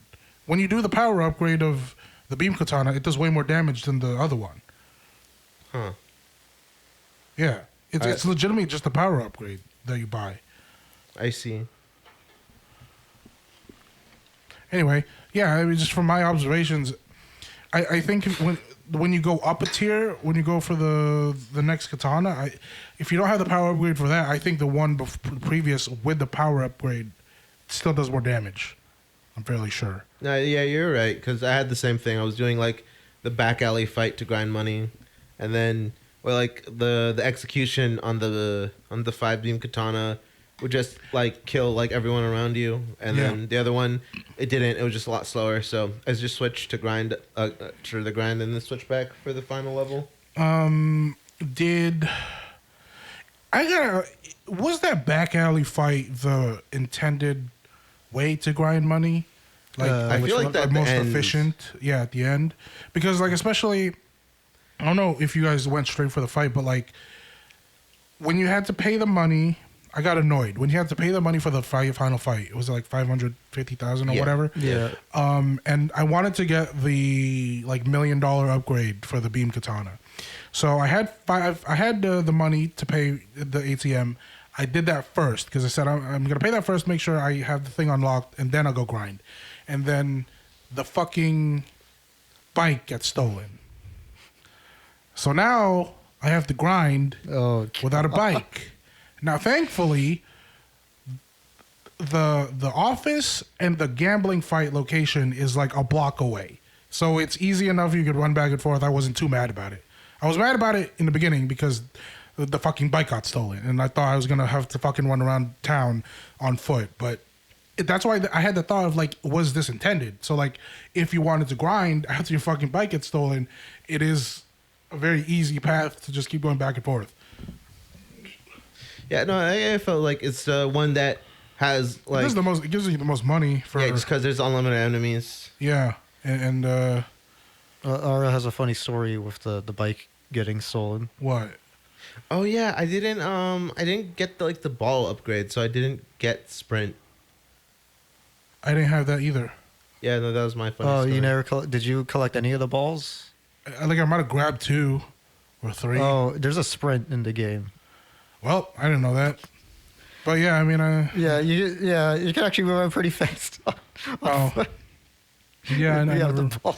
When you do the power upgrade of the beam katana, it does way more damage than the other one. Huh. Yeah, it's legitimately just the power upgrade that you buy. I see. Anyway, yeah, I mean, just from my observations, I think when you go up a tier, when you go for the next katana, if you don't have the power upgrade for that, I think the one previous with the power upgrade still does more damage. I'm fairly sure. No, yeah, you're right. Because I had the same thing. I was doing like the back alley fight to grind money, and then like the execution on the 5 beam katana would just like kill like everyone around you, and Yeah. then the other one it didn't. It was just a lot slower. So I just switched to grind to the grind and then switch back for the final level. Was that back alley fight the intended way to grind money? Like, I feel like that most efficient, yeah, at the end, because like especially, I don't know if you guys went straight for the fight, but like when you had to pay the money, I got annoyed when you had to pay the money for the final fight. It was like 550,000 or Yeah. whatever. Yeah. And I wanted to get the like $1 million upgrade for the beam katana. So I had the money to pay the ATM. I did that first because I said I'm gonna pay that first, make sure I have the thing unlocked, and then I'll go grind. And then the fucking bike gets stolen. So now I have to grind without a bike. Now, thankfully, the office and the gambling fight location is like a block away. So it's easy enough you could run back and forth. I wasn't too mad about it. I was mad about it in the beginning because the fucking bike got stolen. And I thought I was going to have to fucking run around town on foot. But that's why I had the thought of like, was this intended? So like, if you wanted to grind after your fucking bike gets stolen, it is a very easy path to just keep going back and forth. Yeah, no, I felt like it's one that has like It gives you the most money for just because there's unlimited enemies. yeah, and Ara has a funny story with the bike getting stolen. what? Oh yeah, I didn't get the ball upgrade, so I didn't get sprint. I didn't have that either. Yeah, no, that was my funny Oh, story. you never did you collect any of the balls? I think I might have grabbed 2 or 3. Oh, there's a sprint in the game. Well, I didn't know that. But yeah, I mean, Yeah, you can actually run pretty fast. oh, yeah, You have the never, ball.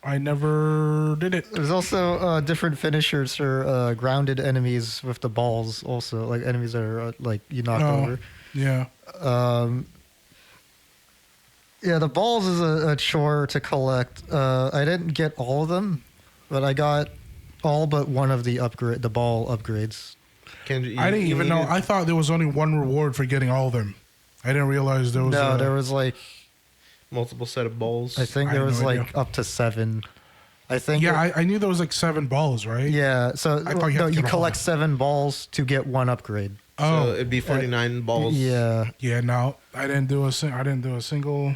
I never did it. There's also different finishers for grounded enemies with the balls. Also, like enemies that are like you knocked over. Yeah, Yeah, the balls is a chore to collect. I didn't get all of them, but I got all but one of the ball upgrades. Kendrick, I didn't even know. I thought there was only one reward for getting all of them. I didn't realize there was. No, there was like multiple set of bowls. I think I there had was no like idea. up to 7. I think. Yeah, I knew there was like 7 balls, right? Yeah, so I thought you had to you get all collect of 7 balls to get 1 upgrade. So Oh, it'd be 49 balls. Yeah, yeah. No, I didn't do a single.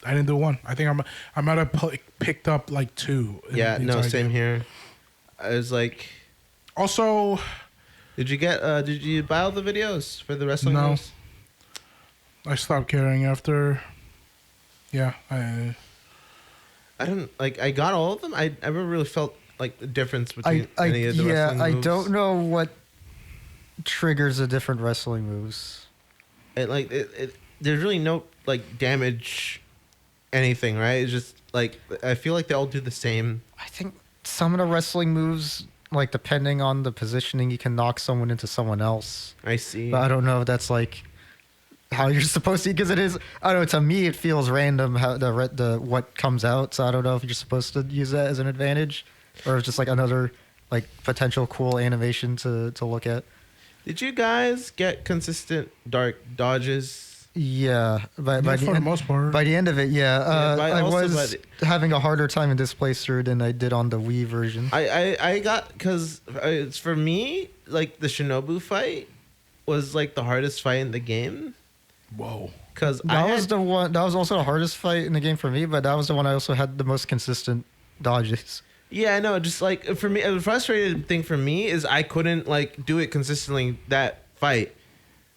I didn't do one. I think I might have picked up like 2. in Yeah, the no, entire same game. here. I was like, Also, did you buy all the videos for the wrestling No. house? I stopped caring after. Yeah, I don't like. I got all of them. I never really felt like the difference between any of the wrestling I moves. don't know what triggers the different wrestling moves. There's really no like damage anything, right? It's just like I feel like they all do the same. I think some of the wrestling moves, like depending on the positioning, you can knock someone into someone else. I see. But I don't know if that's like how you're supposed to, because it is. I don't know. To me, it feels random how the what comes out. So I don't know if you're supposed to use that as an advantage, or it's just like another like potential cool animation to look at. Did you guys get consistent dark dodges? Yeah, by For the most part. by the end of it, yeah. but I also was having a harder time in this playthrough than I did on the Wii version. I got, because it's for me, like the Shinobu fight was like the hardest fight in the game. Whoa. Because That was the one. That was also the hardest fight in the game for me, but that was the one I also had the most consistent dodges. Yeah, I know. Just like for me, the frustrating thing for me is I couldn't like do it consistently. That fight it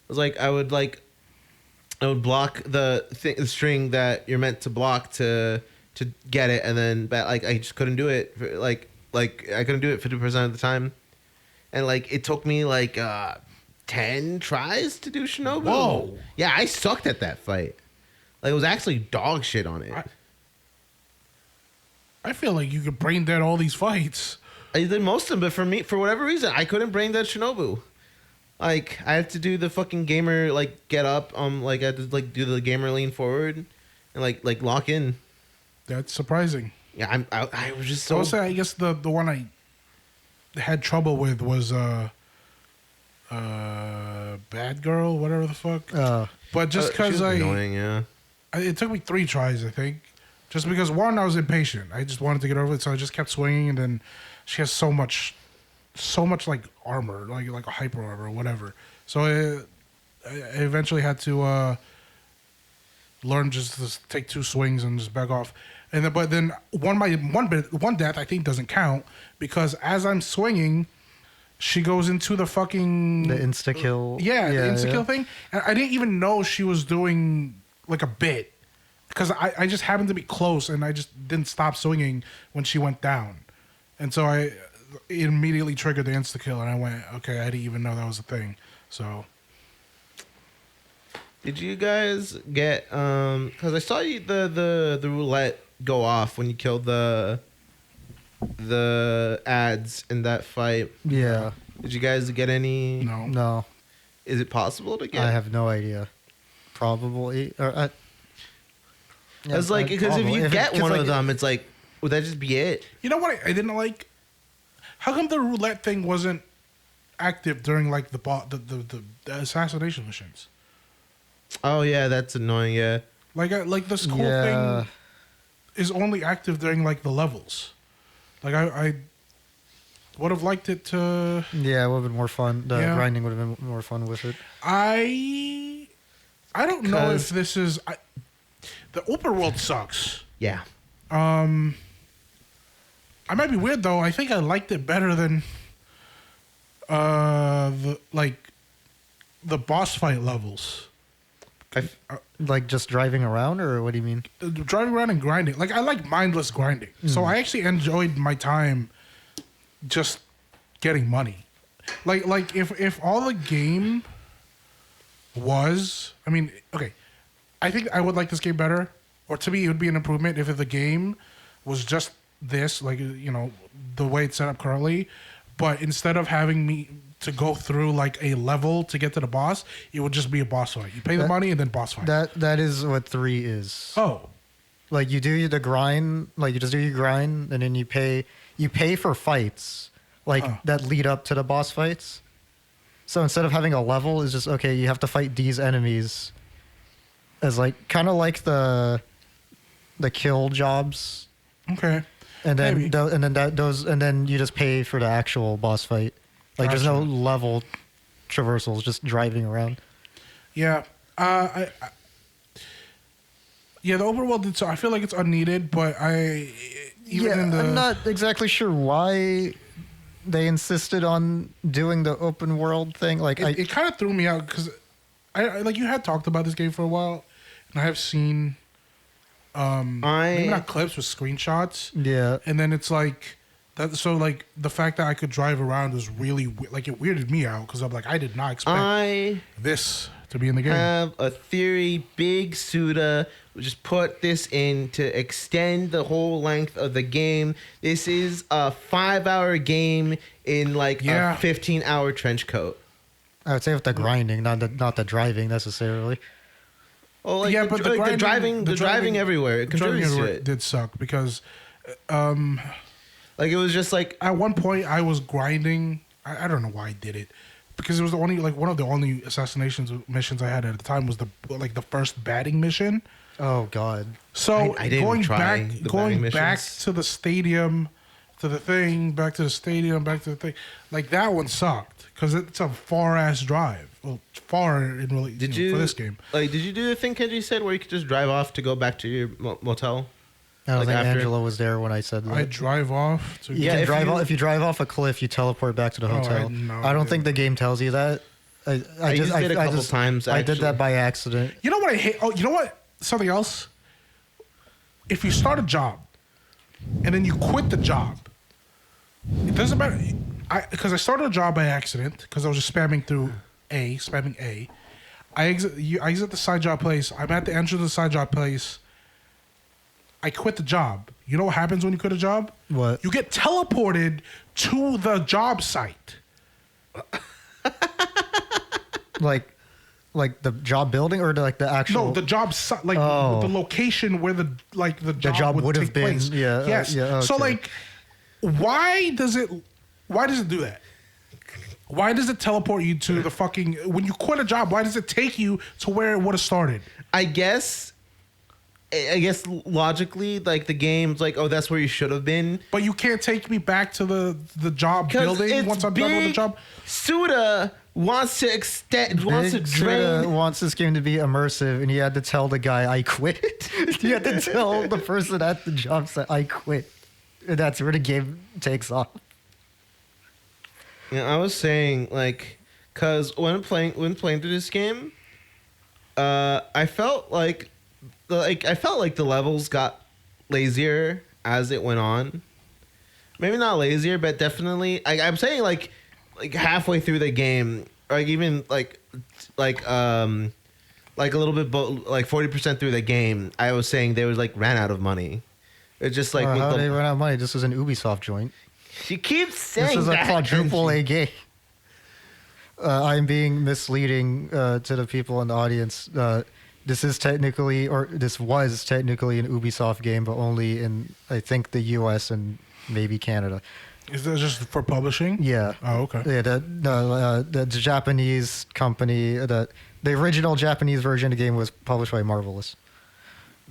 was like I would block the string that you're meant to block to get it, and then but like I just couldn't do it. Like I couldn't do it 50% of the time, and like it took me like 10 tries to do Shinobu. Whoa. Yeah, I sucked at that fight. Like it was actually dog shit on it. I feel like you could brain dead all these fights. I did most of them, but for me, for whatever reason, I couldn't bring that Shinobu. Like, I had to do the fucking gamer, like, get up, like, I had to, like, do the gamer lean forward and, like lock in. That's surprising. Yeah, I was just I so... would say, I guess the one I had trouble with was Bad Girl, whatever the fuck. But just she because was annoying, yeah. it took me 3 tries, I think. Just because, one, I was impatient. I just wanted to get over it, so I just kept swinging, and then she has so much like armor, like a hyper armor or whatever. So I eventually had to learn just to take 2 swings and just back off. And then, but then one death I think doesn't count because as I'm swinging, she goes into the fucking The insta kill. the insta kill thing. And I didn't even know she was doing like a bit because I just happened to be close and I just didn't stop swinging when she went down, and so it immediately triggered the insta kill, and I went, okay, I didn't even know that was a thing. So, Did you guys get because I saw you the roulette go off when you killed the ads in that fight? Yeah. Did you guys get any? no. No, Is it possible to get? I have no idea. Probably. Or, yeah, It's like because if probably. you get 'cause, one like, of them, it's like would that just be it? You know what I didn't like? How come the roulette thing wasn't active during like the assassination missions? Oh yeah, that's annoying. Yeah. Like this whole Yeah. thing is only active during like the levels. Like I would have liked it to. Yeah, it would have been more fun. The Yeah. grinding would have been more fun with it. I don't know if 'Cause- this is the open world sucks. Yeah. I might be weird though. I think I liked it better than the boss fight levels. Like just driving around, or what do you mean? Driving around and grinding. Like I like mindless grinding. So I actually enjoyed my time just getting money. Like if all the game was, I mean, okay, I think I would like this game better, or to me it would be an improvement if the game was just this, like, you know, the way it's set up currently, but instead of having me to go through like a level to get to the boss, it would just be a boss fight. You pay the money and then boss fight. That is what 3 is. Oh, Like you do the grind, like you just do your grind, and then you pay for fights, like that lead up to the boss fights. So instead of having a level, it's just okay. You have to fight these enemies, as like kind of like the kill jobs, okay. and then Maybe. and then you just pay for the actual boss fight. Like there's no Gotcha. level traversals, just driving around. Yeah. Yeah, the overworld did so. I feel like it's unneeded, but I'm not exactly sure why they insisted on doing the open world thing. Like it kind of threw me out because I like you had talked about this game for a while, and I have maybe not clips with screenshots, yeah. and then it's like So like the fact that I could drive around was really like it weirded me out because I'm like I did not expect this to be in the game. I have a theory. Big Suda just put this in to extend the whole length of the game. This is a 5-hour game in like a 15-hour trench coat. I would say with the grinding, not the driving necessarily. Oh, like but the driving everywhere. It contributes to it. Did suck because, like it was just like at one point I was grinding. I don't know why I did it, because it was the only like one of the only assassinations missions I had at the time was the first batting mission. Oh God! So I didn't going try back to the stadium, to the thing, back to the stadium, back to the thing, like that one sucked because it's a far ass drive. Well, far in really for this game. Like, did you do the thing Kenji said where you could just drive off to go back to your motel? I don't think Angela was there when I said that. I drive off. If you drive off a cliff, you teleport back to the hotel. I don't think the game tells you that. I just did it a couple times. I did that by accident. You know what I hate? Oh, you know what? Something else. If you start a job and then you quit the job, it doesn't matter. Because I started a job by accident because I was just spamming A. I exit the side job place. I'm at the entrance of the side job place. I quit the job. You know what happens when you quit a job? What? You get teleported to the job site. Like the job building or the actual? No, the job site, the location where the job would have been. Place. Yeah. Yes. Okay. So like, why does it do that? Why does it teleport you to the fucking when you quit a job? Why does it take you to where it would have started? I guess logically, like the game's like, oh, that's where you should have been. But you can't take me back to the job building once I'm done with the job. Suda wants to extend, wants to drain. Wants this game to be immersive, and you had to tell the guy, I quit. You had to tell the person at the job site, I quit. And that's where the game takes off. Yeah, I was saying, like, because when playing through this game, I felt like the levels got lazier as it went on. Maybe not lazier, but definitely. I'm saying like halfway through the game, or like even like a little bit, like 40% through the game, I was saying they was like ran out of money. It's just like how they ran out of money? This was an Ubisoft joint. She keeps saying this is a quadruple A game. I'm being misleading to the people in the audience. This was technically an Ubisoft game, but only in, I think, the US and maybe Canada. Is that just for publishing? Yeah. Oh, okay. Yeah, the Japanese company, the original Japanese version of the game was published by Marvelous.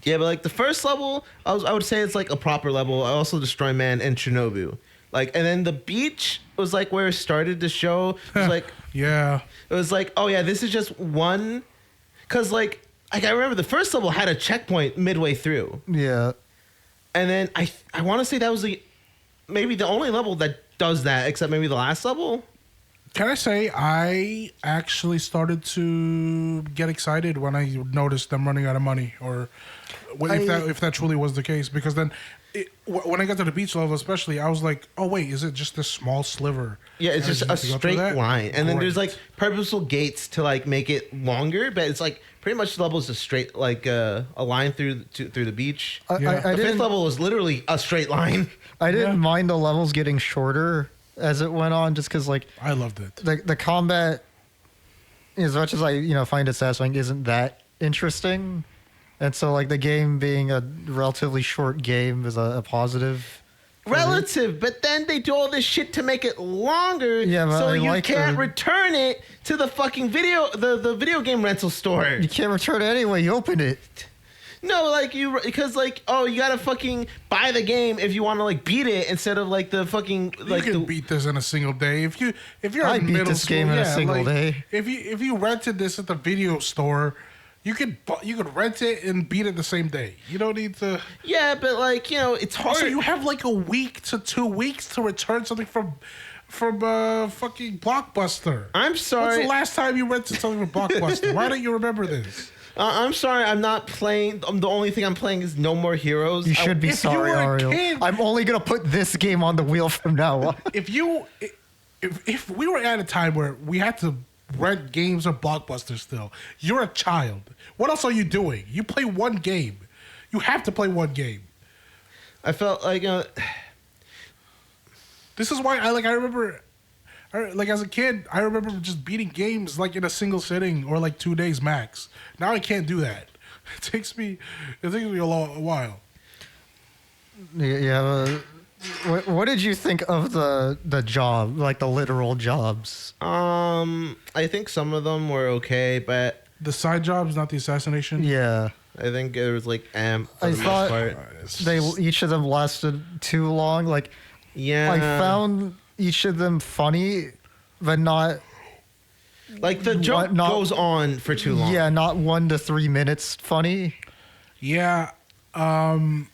Yeah, but like the first level, I would say it's like a proper level. I also Destroy Man and Shinobu. Like, and then the beach was like where it started to show. It was like, yeah. It was like, oh yeah, this is just one. Cause like I remember the first level had a checkpoint midway through. Yeah. And then I want to say that was maybe the only level that does that, except maybe the last level. Can I say I actually started to get excited when I noticed them running out of money, or if that truly was the case? Because then, when I got to the beach level, especially, I was like, "Oh wait, is it just this small sliver?" Yeah, it's just a straight line, and then there's like purposeful gates to like make it longer, but it's like pretty much the level is a straight like a line through the beach. The fifth level was literally a straight line. I didn't mind the levels getting shorter as it went on, just because like I loved it. The combat, as much as I find it satisfying, isn't that interesting, and so like the game being a relatively short game is a positive. Relative, but then they do all this shit to make it longer, so you can't return it to the fucking the video game rental store. You can't return it anyway. You open it. No, like because you gotta fucking buy the game if you want to like beat it instead of like the fucking like you can beat this in a single day if you're I beat this game in a single day. If you rented this at the video store, you could rent it and beat it the same day. You don't need to. Yeah, but like it's hard. Also, you have like a week to 2 weeks to return something from fucking Blockbuster. I'm sorry. What's the last time you rented something from Blockbuster? Why don't you remember this? I'm sorry, I'm not playing. The only thing I'm playing is No More Heroes. You should be If you sorry, were a Ariel. kid- I'm only gonna put this game on the wheel from now on. If we were at a time where we had to rent games or Blockbuster still, you're a child. What else are you doing? You play one game. You have to play one game. I felt like This is why I remember, as a kid, I remember just beating games like in a single sitting or like 2 days max. Now I can't do that. It takes me a while. Yeah. What did you think of the job, like the literal jobs? I think some of them were okay, but The side jobs, not the assassination. Yeah. I think it was like for I the most thought part. they each of them lasted too long. Like Yeah, I found each of them funny, but not like the joke not- goes on for too long. yeah, not 1 to 3 minutes funny. Yeah. My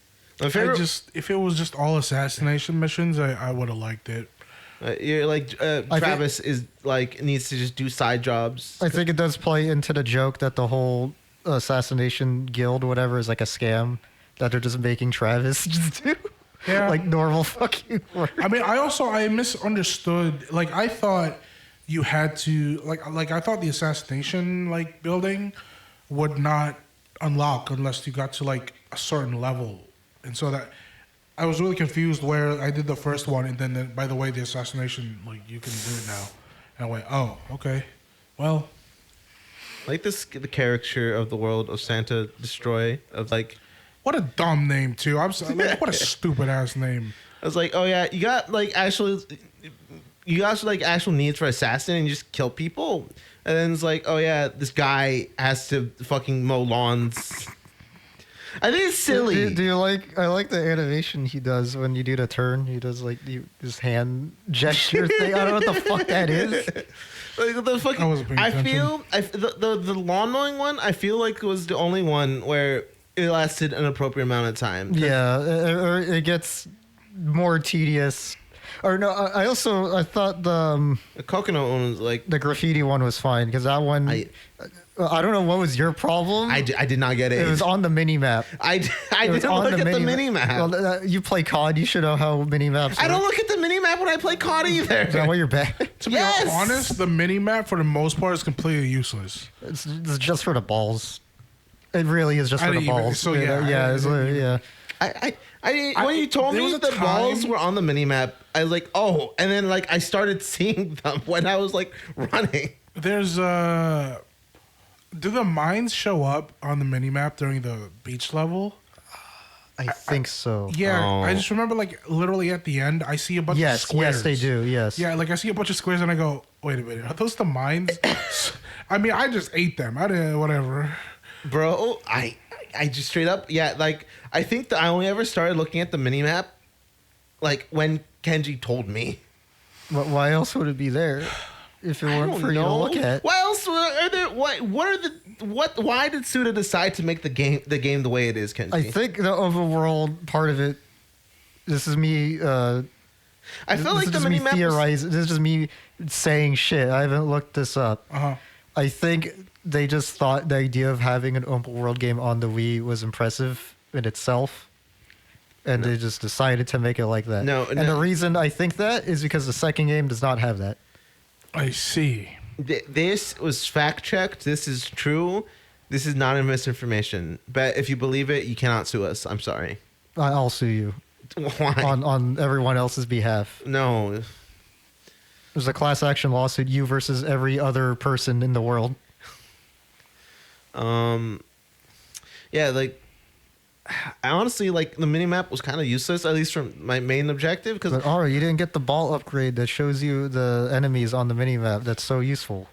favorite, If it was just all assassination missions, I would have liked it. you're like think- Travis is like needs to just do side jobs. I think it does play into the joke that the whole assassination guild, whatever, is like a scam that they're just making Travis just do Yeah. like normal fucking work. I mean, I misunderstood. Like, I thought you had to like I thought the assassination building would not unlock unless you got to like a certain level, and so that I was really confused where I did the first one, and then by the way, the assassination you can do it now, and I went, oh, okay, well. Like the caricature of the world of Santa Destroy of like. What a dumb name too. I'm sorry, what a stupid ass name. I was like, oh yeah, you got actual needs for assassin and you just kill people, and then it's like, oh yeah, this guy has to fucking mow lawns. I think it's silly. Do you like? I like the animation he does when you do the turn. He does like his hand gesture thing. I don't know what the fuck that is. Like the fucking, I wasn't paying attention. the lawn mowing one. I feel like was the only one where it lasted an appropriate amount of time. Yeah, or it gets more tedious. Or no, I thought The coconut one was like the graffiti one was fine because that one. I don't know what was your problem. I did not get it. It was on the mini map. I didn't look at the mini map. Well, you play COD. You should know how mini maps. I don't look at the mini map when I play COD either. Is that why you're bad? To be Yes! honest, the mini map for the most part is completely useless. It's just for the balls. It really is just I for the didn't even- balls. so, yeah, yeah, I it's didn't literally, even- yeah. When you told there me was a the balls time- were on the mini map, I was like, oh, and then like I started seeing them when I was like running. There's do the mines show up on the mini map during the beach level? I think so. Yeah, Oh. I just remember literally at the end, I see a bunch of Yes, squares. yes, they do. Yes. Yeah, I see a bunch of squares and I go, wait a minute, are those the mines? I mean, I just ate them. I didn't, whatever. Bro, I just straight up, yeah, like I think that I only ever started looking at the mini map like when Kenji told me. Why else would it be there if it I weren't don't for you to know. look at? What else are there? Why did Suda decide to make the game the way it is, Kenji? I think the overworld part of it. This is me. I feel this like is the just me mini map was, theorizing. This is just me saying shit. I haven't looked this up. Uh-huh. I think they just thought the idea of having an open world game on the Wii was impressive in itself. And they just decided to make it like that. No, and no. the reason I think that is because the second game does not have that. I see. This was fact checked. This is true. This is not a misinformation. But if you believe it, you cannot sue us. I'm sorry. I'll sue you Why? on everyone else's behalf. No. There's a class action lawsuit, you versus every other person in the world. Yeah, like I honestly like the mini map was kind of useless, at least from my main objective, because But Aura, you didn't get the ball upgrade that shows you the enemies on the mini map. That's so useful.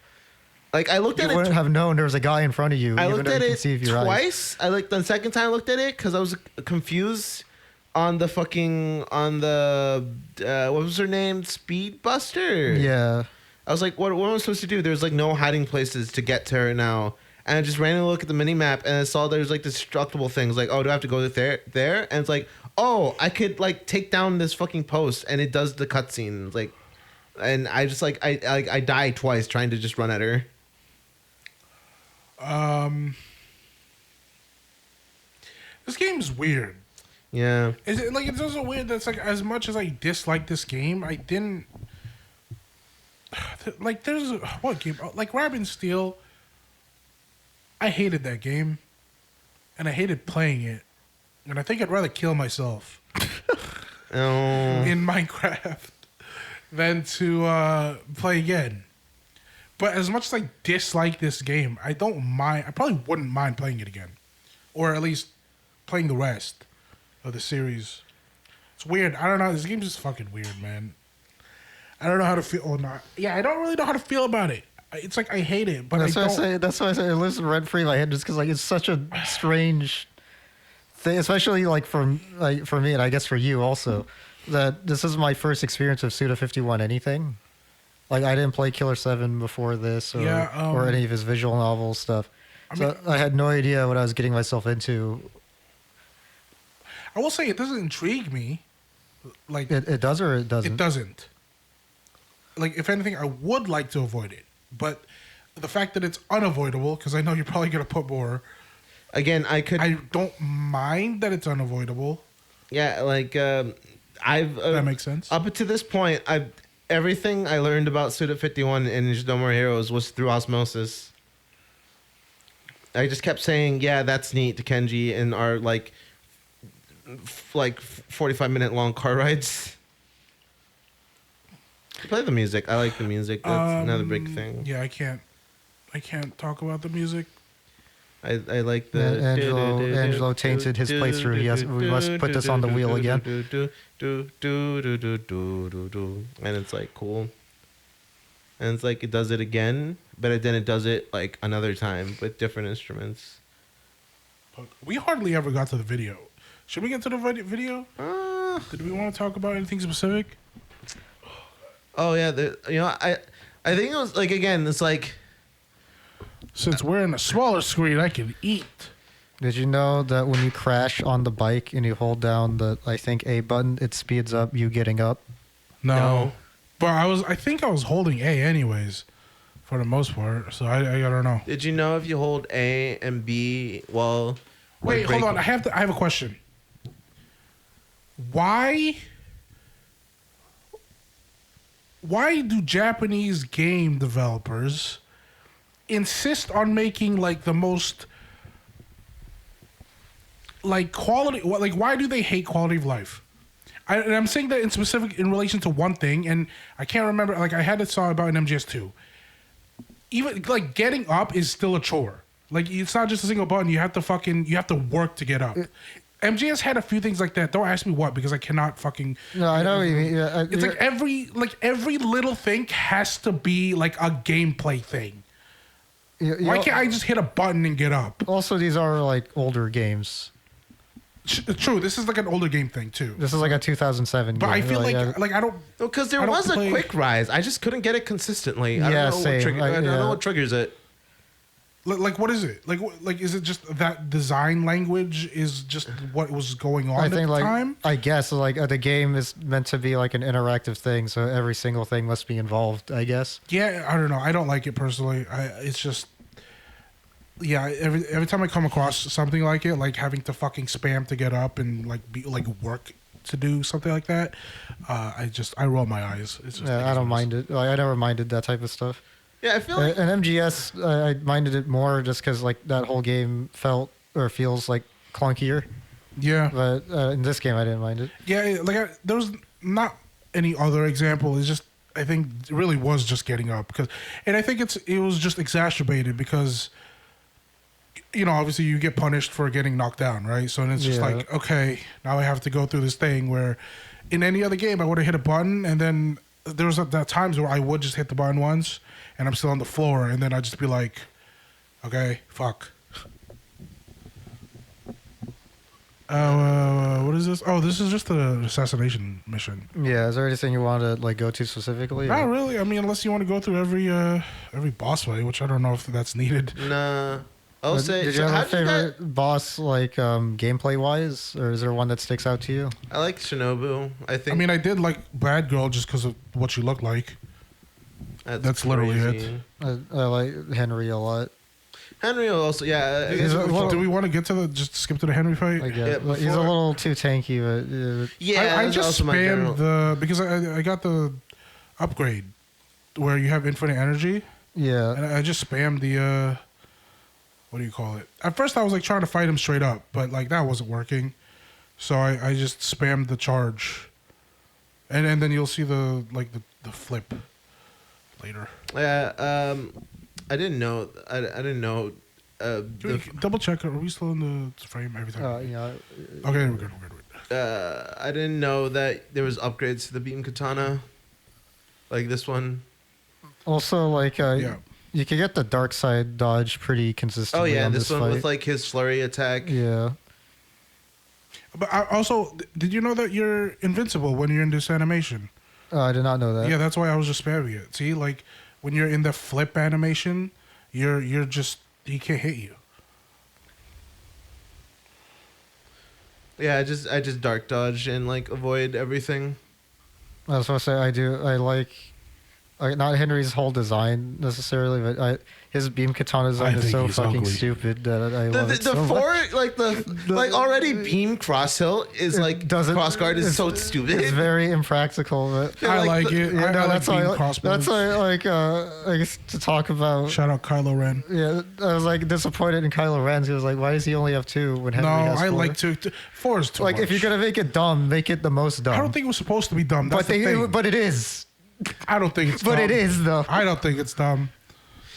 like I looked You at it. wouldn't have known there was a guy in front of you. I even looked though at you can it see with your eyes. twice. I like the second time I looked at it because I was confused on the what was her name? Speedbuster. Yeah. I was like, what am I supposed to do? There's like no hiding places to get to her now. And I just randomly look at the mini map and I saw there's like destructible things. Like, oh, do I have to go there? And it's like, oh, I could like take down this fucking post and it does the cutscene. Like, and I just like I died twice trying to just run at her. This game's weird. Yeah. Is it like it's also weird that it's like as much as I dislike this game, I didn't like. There's what game like Rabbit Steel. I hated that game, and I hated playing it, and I think I'd rather kill myself Oh. in Minecraft than to play again. But as much as I dislike this game, I don't mind. I probably wouldn't mind playing it again, or at least playing the rest of the series. It's weird. I don't know. This game's just fucking weird, man. I don't know how to feel. Or not. Yeah, I don't really know how to feel about it. It's like I hate it, but That's I why don't. I say. That's why I say it lives rent free in my head, just because like it's such a strange thing, especially like for me, and I guess for you also. That this is my first experience of Suda 51 anything. Like I didn't play Killer 7 before this, or any of his visual novel stuff. I had no idea what I was getting myself into. I will say it doesn't intrigue me. Like It does or it doesn't? it doesn't. Like if anything, I would like to avoid it, but the fact that it's unavoidable, because I know you're probably gonna put more. Again, I don't mind that it's unavoidable. Yeah, like I've That makes sense. Up to this point, everything I learned about Suda 51 and Ninja No More Heroes was through osmosis. I just kept saying, "Yeah, that's neat" to Kenji in our like 45-minute long car rides. Play the music. I like the music. That's another big thing. Yeah, I can't talk about the music. I like the Angelo tainted his playthrough. We must put this on the wheel again. And it's like cool. And it's like it does it again, but then it does it like another time with different instruments. We hardly ever got to the video. Should we get to the video? Did we want to talk about anything specific? Oh yeah, I think it was like again, it's like since we're in a smaller screen, I can eat. Did you know that when you crash on the bike and you hold down the I think A button, it speeds up you getting up? No. But I think I was holding A anyways, for the most part. So I don't know. Did you know if you hold A and B while wait, hold on. I have a question. Why do Japanese game developers insist on making like the most like quality? Like, why do they hate quality of life? And I'm saying that in specific in relation to one thing, and I can't remember. Like, I had to saw about in MGS2. Even like getting up is still a chore. Like, it's not just a single button. You have to work to get up. MGS had a few things like that. Don't ask me what, because I cannot fucking. No, I know what you mean. Yeah, it's like every little thing has to be like a gameplay thing. Why can't I just hit a button and get up? Also, these are like older games. True, this is like an older game thing too. This is like a 2007 but game. I feel like I don't. Because there was a quick rise. I just couldn't get it consistently. I don't know same. I don't know what triggers it. Like what is it? Like is it just that design language is just what was going on I at think the time? I guess like the game is meant to be like an interactive thing, so every single thing must be involved, I guess. Yeah, I don't know. I don't like it personally. It's just every time I come across something like it, like having to fucking spam to get up and like be like work to do something like that, I roll my eyes. It's just I don't mind it. Like, I never minded that type of stuff. Yeah, I feel like and MGS, I minded it more just because like that whole game feels like clunkier. Yeah, But in this game, I didn't mind it. yeah. Like there was not any other example. It's just I think it really was just getting up and I think it was just exacerbated because. Obviously you get punished for getting knocked down, right? So it's just like, okay, now I have to go through this thing where in any other game I would have hit a button and then there was that times where I would just hit the button once and I'm still on the floor and then I'd just be like, okay, fuck. What is this? Oh, this is just an assassination mission. Yeah, is there anything you want to like go to specifically? Not really. I mean, unless you want to go through every boss fight, which I don't know if that's needed. nah. I'll say. Did you have a favorite boss, like gameplay wise, or is there one that sticks out to you? I like Shinobu. I think. I mean, I did like Bad Girl just because of what she looked like. That's literally it. I like Henry a lot. Henry will also, yeah. I guess He's a little- Do we want to get to just skip to the Henry fight? I guess. Yeah, But he's a before- little too tanky, but yeah, I that's just also my general- spammed because I got the upgrade where you have infinite energy, yeah. and I just spammed the what do you call it? At first, I was like trying to fight him straight up, but like that wasn't working, so I just spammed the charge, and then you'll see the flip later. Yeah, I didn't know. I didn't know. Double check. Are we still in the frame? Everything. Yeah. Okay, we're good. I didn't know that there was upgrades to the beam katana, like this one. Also, like, Yeah. you can get the dark side dodge pretty Oh consistently. yeah, on this one fight. with like his flurry attack. Yeah. But also, did you know that you're invincible when you're in this animation? I did not know that. Yeah, that's why I was just spamming it. See, like when you're in the flip animation, you're just he can't hit you. Yeah, I just dark dodge and like avoid everything. I was supposed to say I like not Henry's whole design necessarily, but his beam katana design I is think so he's fucking ugly. stupid that I The love it so four much. like like already beam cross hill is like cross guard is so stupid. It's very impractical, but Yeah, I like like the- it. yeah, I no, like that's beam why. crossbows. That's why, like, I guess to talk about. Shout out Kylo Ren. Yeah, I was like disappointed in Kylo Ren. He was like, "Why does he only have 2 when Henry No, has 4? I like to. 4 is too Like, much. if you're gonna make it dumb, make it the most dumb. I don't think it was supposed to be dumb. That's the thing. but it is. I don't think it's. But dumb. it is though. I don't think it's dumb.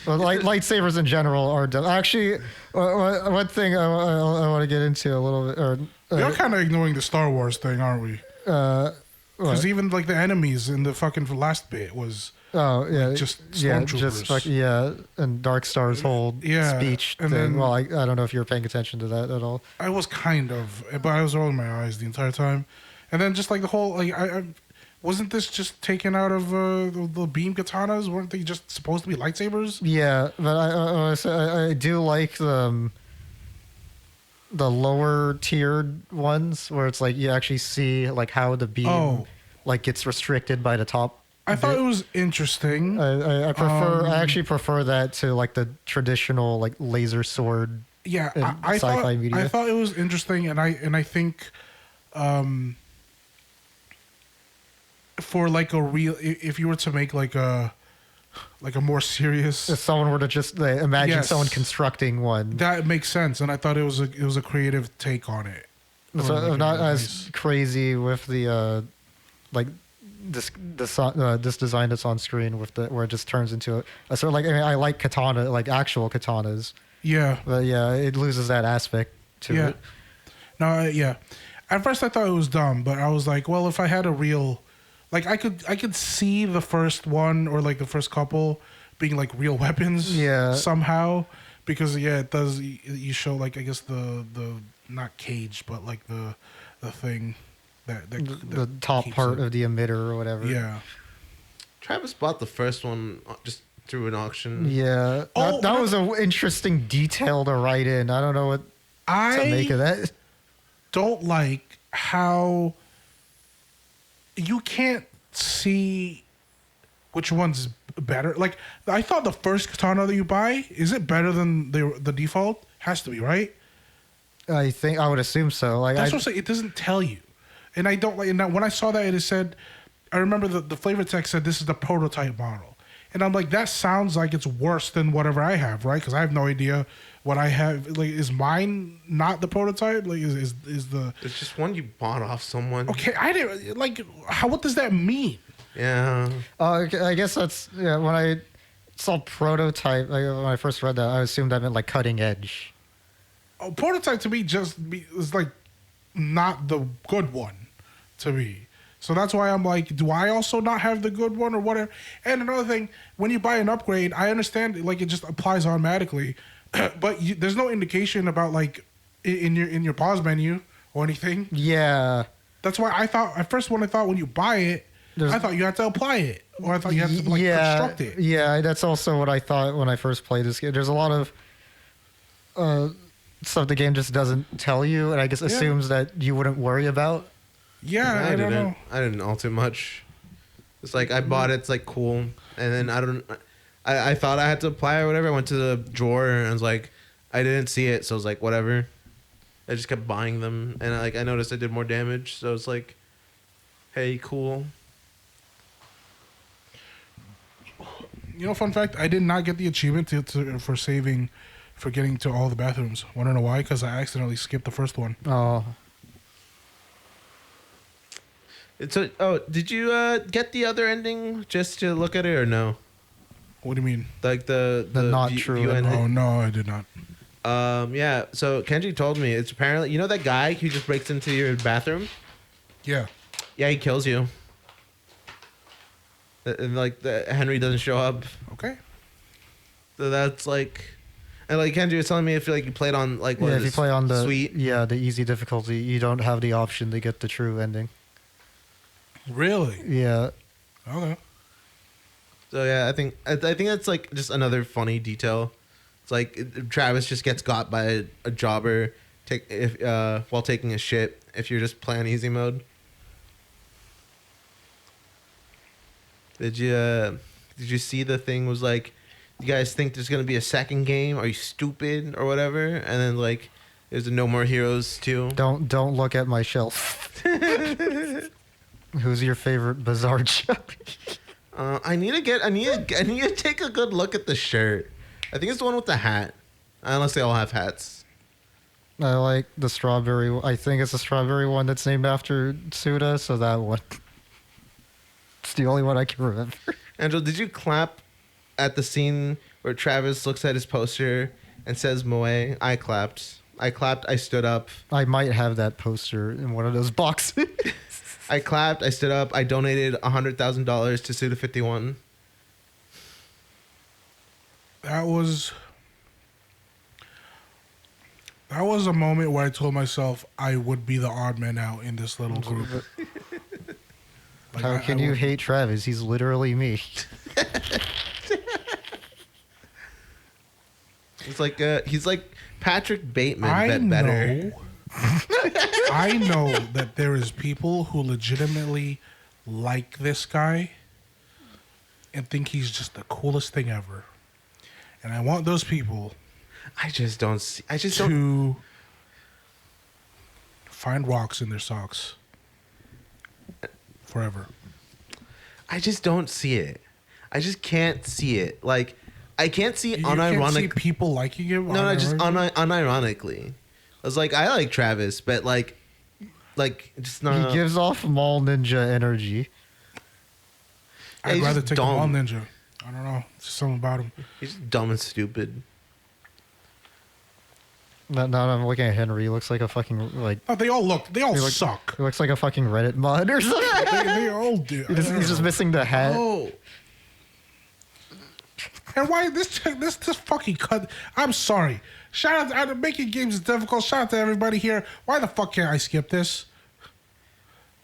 Well, lightsabers in general are dumb. Actually, one thing I want to get into a little bit, or We're kind of ignoring the Star Wars thing, aren't we? what? Because even like the enemies in the fucking last bit was Oh yeah, just yeah, stormtroopers. and Dark Star's whole Yeah, speech and thing. then- Well, I don't know if you were paying attention to that at all. I was kind of, but I was rolling my eyes the entire time, and then just like the whole like I wasn't this just taken out of the beam katanas? Weren't they just supposed to be lightsabers? Yeah, but I do like the lower tiered ones where it's like you actually see like how the beam Oh. like gets restricted by the top. I thought bit. it was interesting. I prefer. I actually prefer that to like the traditional like laser sword. Yeah, in I sci-fi thought media. I thought it was interesting, and I think, for like a real, if you were to make like a more serious, If someone were to just imagine Yes. someone constructing one, that makes sense, and I thought it was a creative take on it. so Or, like, I'm not a as nice- crazy with the like this design that's on screen with the where it just turns into a sort of like I like katana like actual katanas, Yeah, but yeah, it loses that aspect to yeah. it. No, yeah. At first I thought it was dumb, but I was like, well, if I had a real, like I could see the first one or like the first couple being like real weapons, Yeah. somehow, because yeah, it does. You show like I guess the not cage, but like the thing that The top keeps part it. of the emitter or whatever. Yeah. Travis bought the first one just through an auction. Yeah, Oh, that was an interesting detail to write in. I don't know what to make of that. Don't like how you can't see which one's better. Like I thought the first katana that you buy, is it better than the default? Has to be, right? I think I would assume so. Like That's I, what I'm saying. It doesn't tell you, and I don't like. And when I saw that, it said, I remember the flavor text said this is the prototype model, and I'm like, that sounds like it's worse than whatever I have, right? Because I have no idea what I have. Like, is mine not the prototype? Like, is the It's just one you bought off someone. okay? I didn't like. How? What does that mean? Yeah. okay, I guess that's yeah. When I saw prototype, like, when I first read that, I assumed that meant like cutting edge. A prototype to me is like not the good one to me. So that's why I'm like, do I also not have the good one or whatever? And another thing, when you buy an upgrade, I understand like it just applies automatically, but there's no indication about like in your pause menu or anything. Yeah, That's why I thought at first when you buy it, I thought you had to apply it or I thought you had to like construct it. Yeah, that's also what I thought when I first played this game. There's a lot of stuff the game just doesn't tell you, and I guess assumes that you wouldn't worry about. Yeah, I don't know. I didn't alter much. It's like I bought it. It's like cool, and then I don't. I thought I had to apply or whatever. I went to the drawer and I was like, I didn't see it, so I was like, whatever. I just kept buying them, and I noticed I did more damage, so it's like, hey, cool. You know, fun fact, I did not get the achievement for getting to all the bathrooms. Want to know why? Because I accidentally skipped the first one. Oh, So, did you get the other ending just to look at it or no? What do you mean? Like the not true ending? Oh, no, I did not. Yeah. So Kenji told me it's apparently, you know that guy who just breaks into your bathroom? Yeah. Yeah, he kills you. And like Henry doesn't show up. Okay. So that's like, and like Kenji was telling me, if you played on like yeah. If you play on the sweet, the easy difficulty, you don't have the option to get the true ending. Really? Yeah. Okay. So yeah, I think that's like just another funny detail. It's like Travis just gets got by a jobber while taking a shit if you're just playing easy mode. Did you see the thing was like, you guys think there's gonna be a second game? Are you stupid or whatever? And then like there's a No More Heroes 2. Don't look at my shelf. Who's your favorite Bizarre joke? I need to take a good look at the shirt. I think it's the one with the hat. Unless they all have hats. I like the strawberry. I think it's the strawberry one that's named after Suda, so that one. It's the only one I can remember. Angel, did you clap at the scene where Travis looks at his poster and says Moe? I clapped. I stood up. I might have that poster in one of those boxes. I clapped, I stood up, I donated $100,000 to Suda51. That was a moment where I told myself I would be the odd man out in this little group. Like, How can you hate Travis? He's literally me. It's like he's like Patrick Bateman, but better. I know that there is people who legitimately like this guy and think he's just the coolest thing ever. And I want those people to find rocks in their socks forever. I just don't see it. I just can't see it. Like, I can't see You can't see unironic. people liking him. No, just unironically? unironically. I was like, I like Travis, but like just not. He gives off mall ninja energy. I'd he's rather just take a dumb. ball ninja. I don't know. Just something about him. He's just dumb and stupid. Now I'm looking at Henry. He looks like a fucking like. No, they all suck. He looks like a fucking Reddit mod or something. They all do. He's just missing the hat. Oh, And why this fucking cut? I'm sorry. Shout out to making games is difficult. Shout out to everybody here. Why the fuck can't I skip this?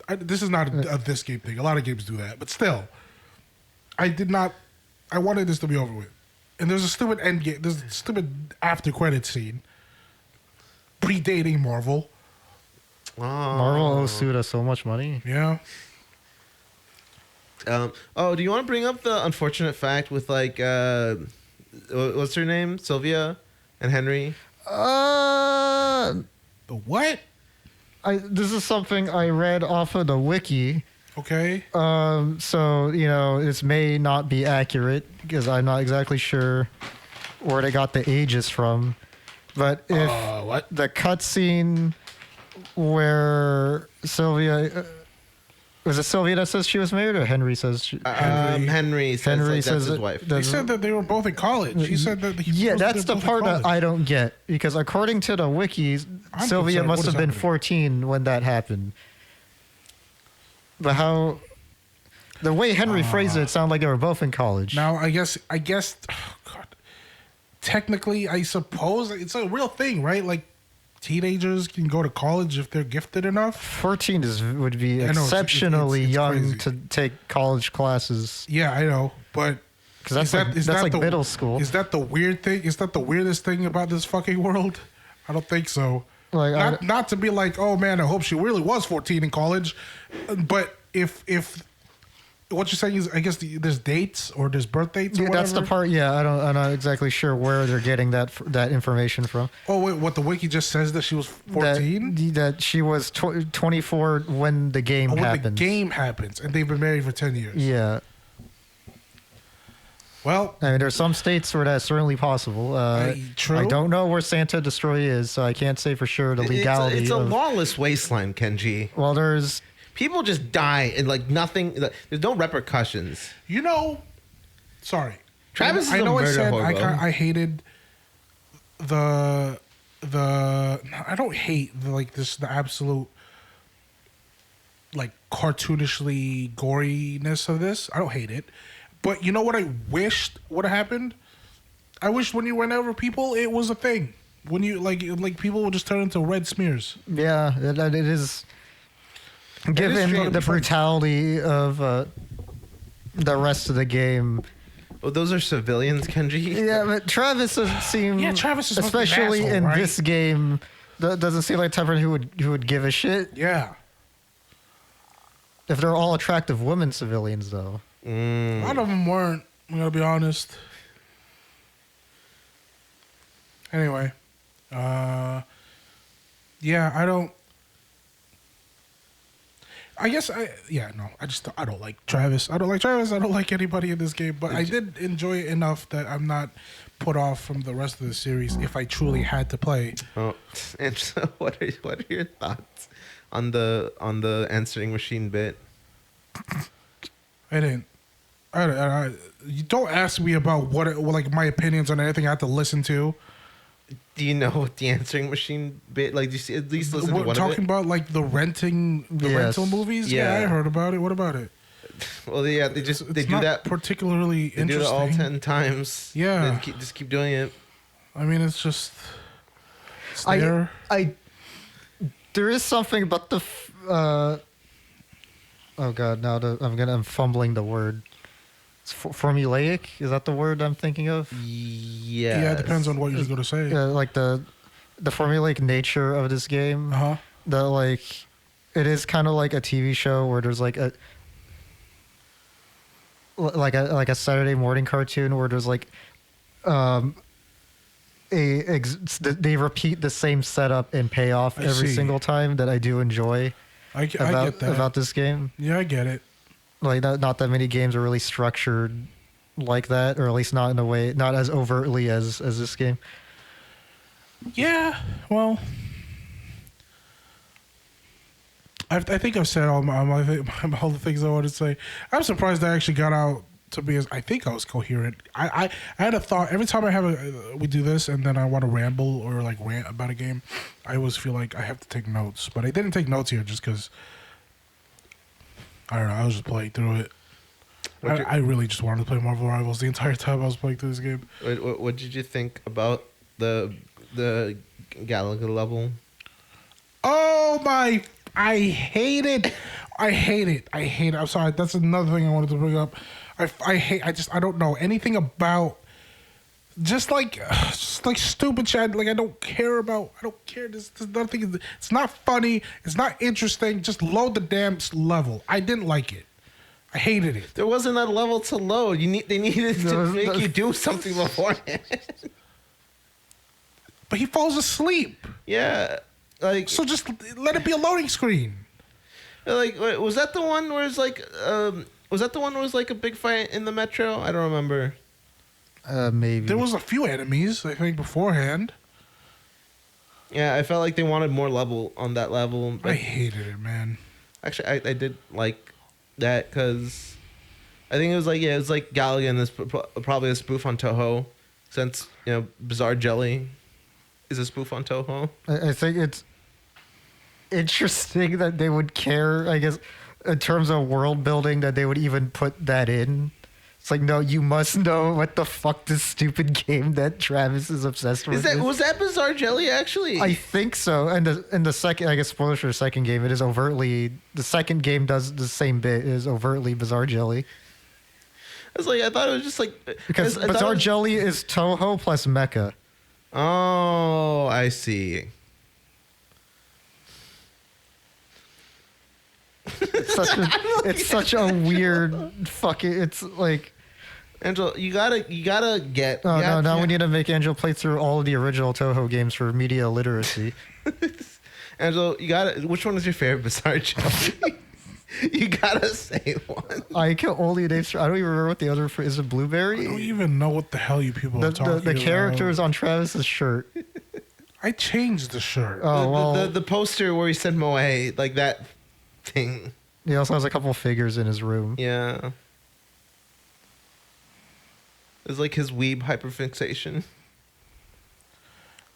This is not a this game thing. A lot of games do that, but still, I did not. I wanted this to be over with. And there's a stupid end game. There's a stupid after credit scene predating Marvel. Marvel owes Suda so much money. Yeah. Oh, do you want to bring up the unfortunate fact with like what's her name, Sylvia and Henry? The what? This is something I read off of the wiki. Okay. So, you know, this may not be accurate because I'm not exactly sure where they got the ages from. But if What? the cutscene where Sylvia... was it Sylvia that says she was married or Henry says she... Henry says Henry like, says that's his it- wife. He said that they were both in college. He said that. Yeah, that's the part that I don't get. Because according to the wiki, I'm Sylvia concerned. must What have is been happening? 14 when that happened. But how... The way Henry phrased it sounded like they were both in college. Now, I guess. Oh God. Technically, I suppose it's a real thing, right? Like, teenagers can go to college if they're gifted enough. 14 would be I know, it's exceptionally it's young crazy. to take college classes. Yeah, I know, but Because that's like middle school. Is that the weird thing? Is that the weirdest thing about this fucking world? I don't think so. Like, Not to be like, oh man, I hope she really was 14 in college, but if what you're saying is, I guess there's dates or there's birth dates. Or Yeah, that's the whatever? part. Yeah, I'm not exactly sure where they're getting that information from. Oh wait, what the wiki just says that she was 14. That she was 24 when the game Oh, when happened. the game happens, and they've been married for 10 years. Yeah. Well, I mean, there's some states where that's certainly possible. true. I don't know where Santa Destroy is, so I can't say for sure the legality. It's a of, lawless wasteland, Kenji. Well, there's People just die and like nothing. There's no repercussions. you know, sorry, Travis is I a know I murder said hobo. I hated the. I don't hate the absolute like cartoonishly goriness of this. I don't hate it, but you know what I wished would have happened. I wish when you went over people, it was a thing. When you like people would just turn into red smears. yeah, it is. strange. Given the brutality of the rest of the game, Oh, those are civilians, Kenji. yeah, but Travis doesn't seem. Yeah, Travis is supposed to be an especially asshole, in right? this game. Doesn't seem like the type of person who would give a shit. Yeah, If they're all attractive women civilians, though. a lot of them weren't. I'm gonna be honest. Anyway, yeah, I don't. I guess I don't like Travis. I don't like Travis. I don't like anybody in this game. But I did enjoy it enough that I'm not put off from the rest of the series if I truly had to play. Oh, and so what are your thoughts on the answering machine bit? I didn't. You don't ask me about what like my opinions on anything I have to listen to. Do you know what the answering machine bit? Like, do you see, at least listen to We're one talking of it? about like the Yes. rental movies. Yeah, Yeah. I heard about it. What about it? Well, yeah, they It's do not that. particularly They do it interesting. all 10 times. Yeah. and just keep doing it. I mean, it's there. There is something about the. Oh god, now I'm fumbling the word. It's formulaic. Is that the word I'm thinking of? Yeah. Yeah, it depends on what you're going to say. Like the formulaic nature of this game. Uh-huh. The like, it is kind of like a TV show where there's like a Saturday morning cartoon where there's like they repeat the same setup and payoff I every see. single time that I do enjoy I get that. about this game. Yeah, I get it. Like not that many games are really structured like that, or at least not in a way, not as overtly as this game. Yeah, well, I think I've said all all the things I wanted to say. I'm surprised I actually got out to be as I think I was coherent. I had a thought every time we do this, and then I want to ramble or like rant about a game. I always feel like I have to take notes, but I didn't take notes here just because I don't know. I was just playing through it. I really just wanted to play Marvel Rivals the entire time I was playing through this game. What did you think about the Galaga level? Oh my! I hate it. I hate it. I'm sorry. That's another thing I wanted to bring up. I don't know anything about just like stupid shit. Like I don't care. There's nothing. It's not funny. It's not interesting. Just load the damn level. I didn't like it. I hated it. There wasn't a level to load. They needed to No, make no. you do something beforehand. But he falls asleep. Yeah, like So just let it be a loading screen. wait, was that the one where it's like was that the one where it was like a big fight in the metro? I don't remember. Maybe There was a few enemies I think beforehand. Yeah, I felt like they wanted more level on that level. I But hated it, man. actually, I did like that because I think it was like Galaga and this probably a spoof on Toho, since Bizarre Jelly is a spoof on Toho. I think it's interesting that they would care, I guess, in terms of world building, that they would even put that in. It's like, no, you must know what the fuck this stupid game that Travis is obsessed with. Was that Bizarre Jelly actually? I think so. And the second, I guess, spoilers for the second game, it is overtly, the second game does the same bit, it is overtly Bizarre Jelly. I thought it was just like Because I thought it Bizarre was- Jelly is Toho plus Mecha. Oh, I see. It's such a weird fucking. It's like. Angel, you gotta get. Oh no! Now we need to make Angel play through all of the original Toho games for media literacy. Angel, you gotta. Which one is your favorite Bizarre Jelly? You gotta say one. I can only name. I don't even remember what the other is. It I Blueberry? don't even know what the hell you people are talking about. The characters on Travis's shirt. I changed the shirt. Oh well. The poster where he said Moe, like that thing. He also has a couple figures in his room. Yeah. It's like his weeb hyperfixation.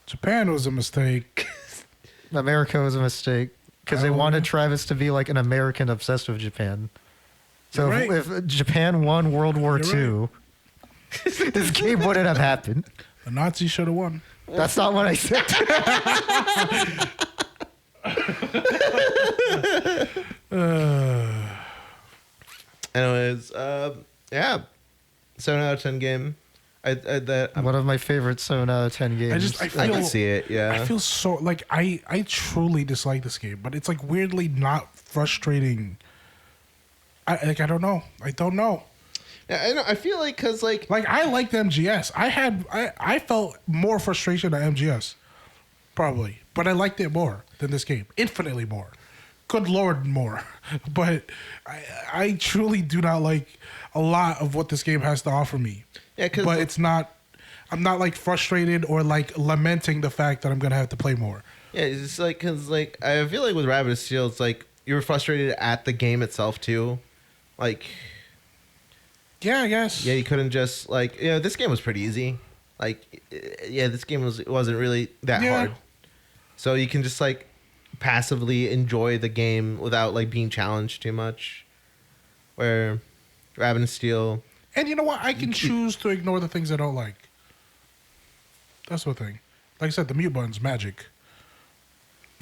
Japan was a mistake. America was a mistake because they Oh, wanted yeah. Travis to be like an American obsessed with Japan. So You're right. if Japan won World War You're II, this game wouldn't have happened. The Nazis should have won. That's not what I said. Anyways, yeah. 7 out of 10 game. One of my favorite 7 out of 10 games. I feel, I can see it, yeah. I feel so like I truly dislike this game, but it's like weirdly not frustrating. I don't know. I don't know. Yeah, I know. I feel like because like Like I liked MGS. I felt more frustration at MGS, probably, but I liked it more than this game, infinitely more. Good Lord, more. But I truly do not like a lot of what this game has to offer me. Yeah, 'cause but it's not. I'm not like frustrated or like lamenting the fact that I'm gonna have to play more. yeah, it's just like because like I feel like with Rabbit of Steel, it's like you were frustrated at the game itself too. Like Yeah, I guess. yeah, you couldn't just like this game was pretty easy. Like yeah, this game wasn't really that Yeah. hard. So you can just like passively enjoy the game without like being challenged too much. Where Rabbit of Steel. And you know what? I can choose to ignore the things I don't like. That's the thing. Like I said, the mute button's magic.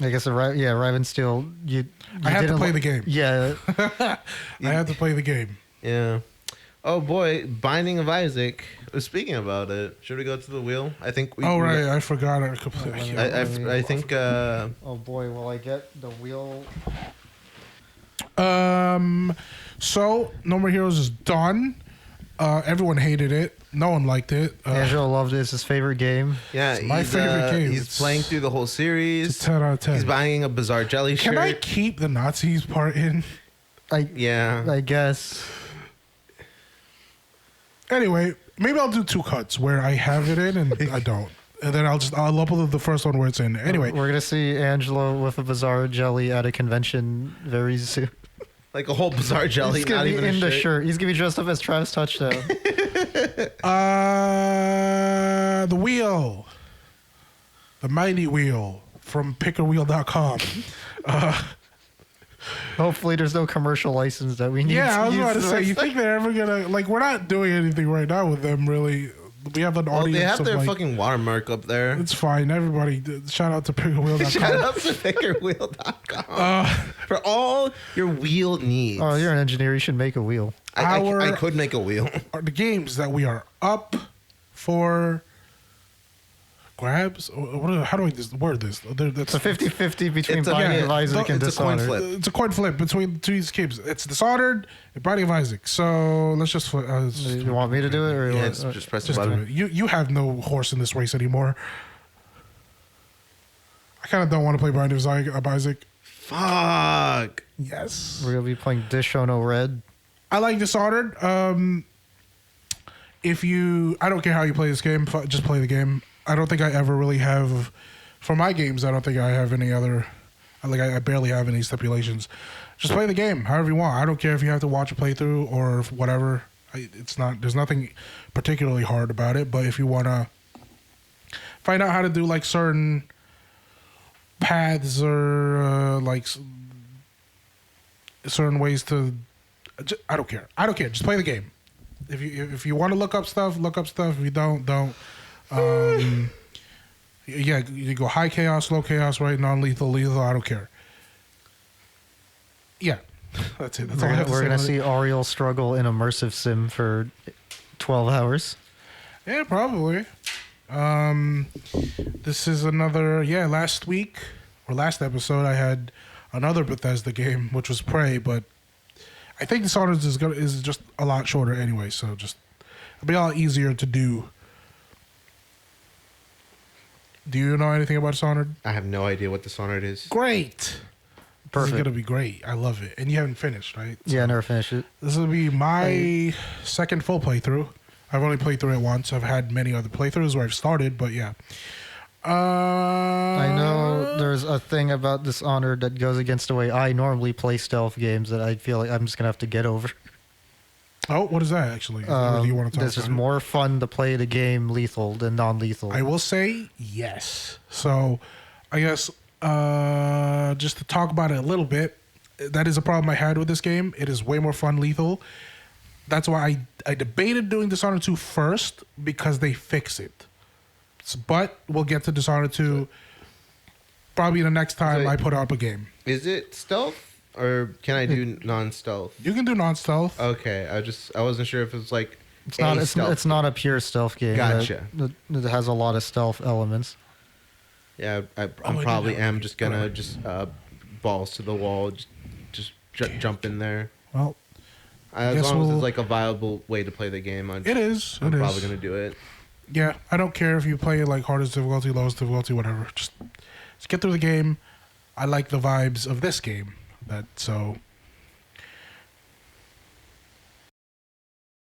I guess, Raven Steel, you I have to didn't play li- the game. Yeah. I have to play the game. Yeah. Oh boy, Binding of Isaac. Speaking about it, should we go to the wheel? I think we. Oh right, I forgot it completely. I think. Oh boy, will I get the wheel? So No More Heroes is done. Everyone hated it. No one liked it. Angelo loved it. It's his favorite game. Yeah, my favorite game. He's It's- playing through the whole series. It's a 10 out of 10. He's buying a Bizarre Jelly shirt. Can I keep the Nazis part in? Yeah. I guess. Anyway, maybe I'll do 2 cuts where I have it in and I don't. And then I'll upload the first one where it's in. Anyway, We're gonna see Angelo with a Bizarre Jelly at a convention very soon. Like a whole Bizarre Jelly, He's gonna not be even in a the shirt. shirt. He's gonna be dressed up as Travis Touchdown. the wheel. The mighty wheel from pickerwheel.com. Hopefully, there's no commercial license that we need. Yeah, I was to about to use say, you think they're ever gonna like? We're not doing anything right now with them, really. We have an Well, audience. they have of their like, fucking watermark up there. It's fine. Everybody, shout out to pickerwheel.com. Shout out to pickerwheel.com for all your wheel needs. Oh, you're an engineer. You should make a wheel. I could make a wheel. Are the games that we are up for grabs? How do I word this? It's a 50-50 between It's a- Binding yeah, of Isaac and it's a coin Dishonored. flip. It's a coin flip between 2 games. It's Dishonored and Binding of Isaac. So let's just flip. You want me to do it, or you Yeah, want- just press the Just do button. it. You have no horse in this race anymore. I kind of don't want to play Binding of Isaac. Fuck. Yes. we're gonna be playing Dishonored Red. I like Dishonored. I don't care how you play this game, just play the game. I don't think I ever really have, for my games, I don't think I have any other, I barely have any stipulations. Just play the game however you want. I don't care if you have to watch a playthrough or whatever. There's nothing particularly hard about it, but if you want to find out how to do like certain paths or certain ways to, I don't care. Just play the game. If you want to look up stuff, look up stuff. If you don't. Yeah, you go high chaos, low chaos, right? Non-lethal, lethal. I don't care. Yeah, that's it. That's all I have to We're say gonna about see it. Ariel struggle in immersive sim for 12 hours. Yeah, probably. This is another. Yeah, last week or last episode, I had another Bethesda game, which was Prey, but I think Dishonored is just a lot shorter anyway, so just it'll be a lot easier to do. Do you know anything about Dishonored? I have no idea what Dishonored is. Great. Perfect. This is gonna be great. I love it. And you haven't finished, right? Yeah, I never finished it. This will be my second full playthrough. I've only played through it once. I've had many other playthroughs where I've started, but yeah. I know there's a thing about Dishonored that goes against the way I normally play stealth games that I feel like I'm just gonna have to get over. Oh, what is that actually? What do you want to talk This is about? more fun to play the game lethal than non-lethal. I will say yes. So, I guess just to talk about it a little bit, that is a problem I had with this game. It is way more fun lethal. That's why I debated doing Dishonored 2 first because they fix it. But we'll get to Dishonored 2 probably the next time I put up a game. Is it stealth or can I do non-stealth? You can do non-stealth. Okay, I wasn't sure if it was like It's not a pure stealth game. Gotcha. It has a lot of stealth elements. Yeah, I didn't probably have am just gonna balls to the wall, just jump in there. Well, As guess long as we'll- it's like a viable way to play the game, it is. I'm It probably is. gonna do it. Yeah, I don't care if you play it like hardest difficulty, lowest difficulty, whatever. Just get through the game. I like the vibes of this game. So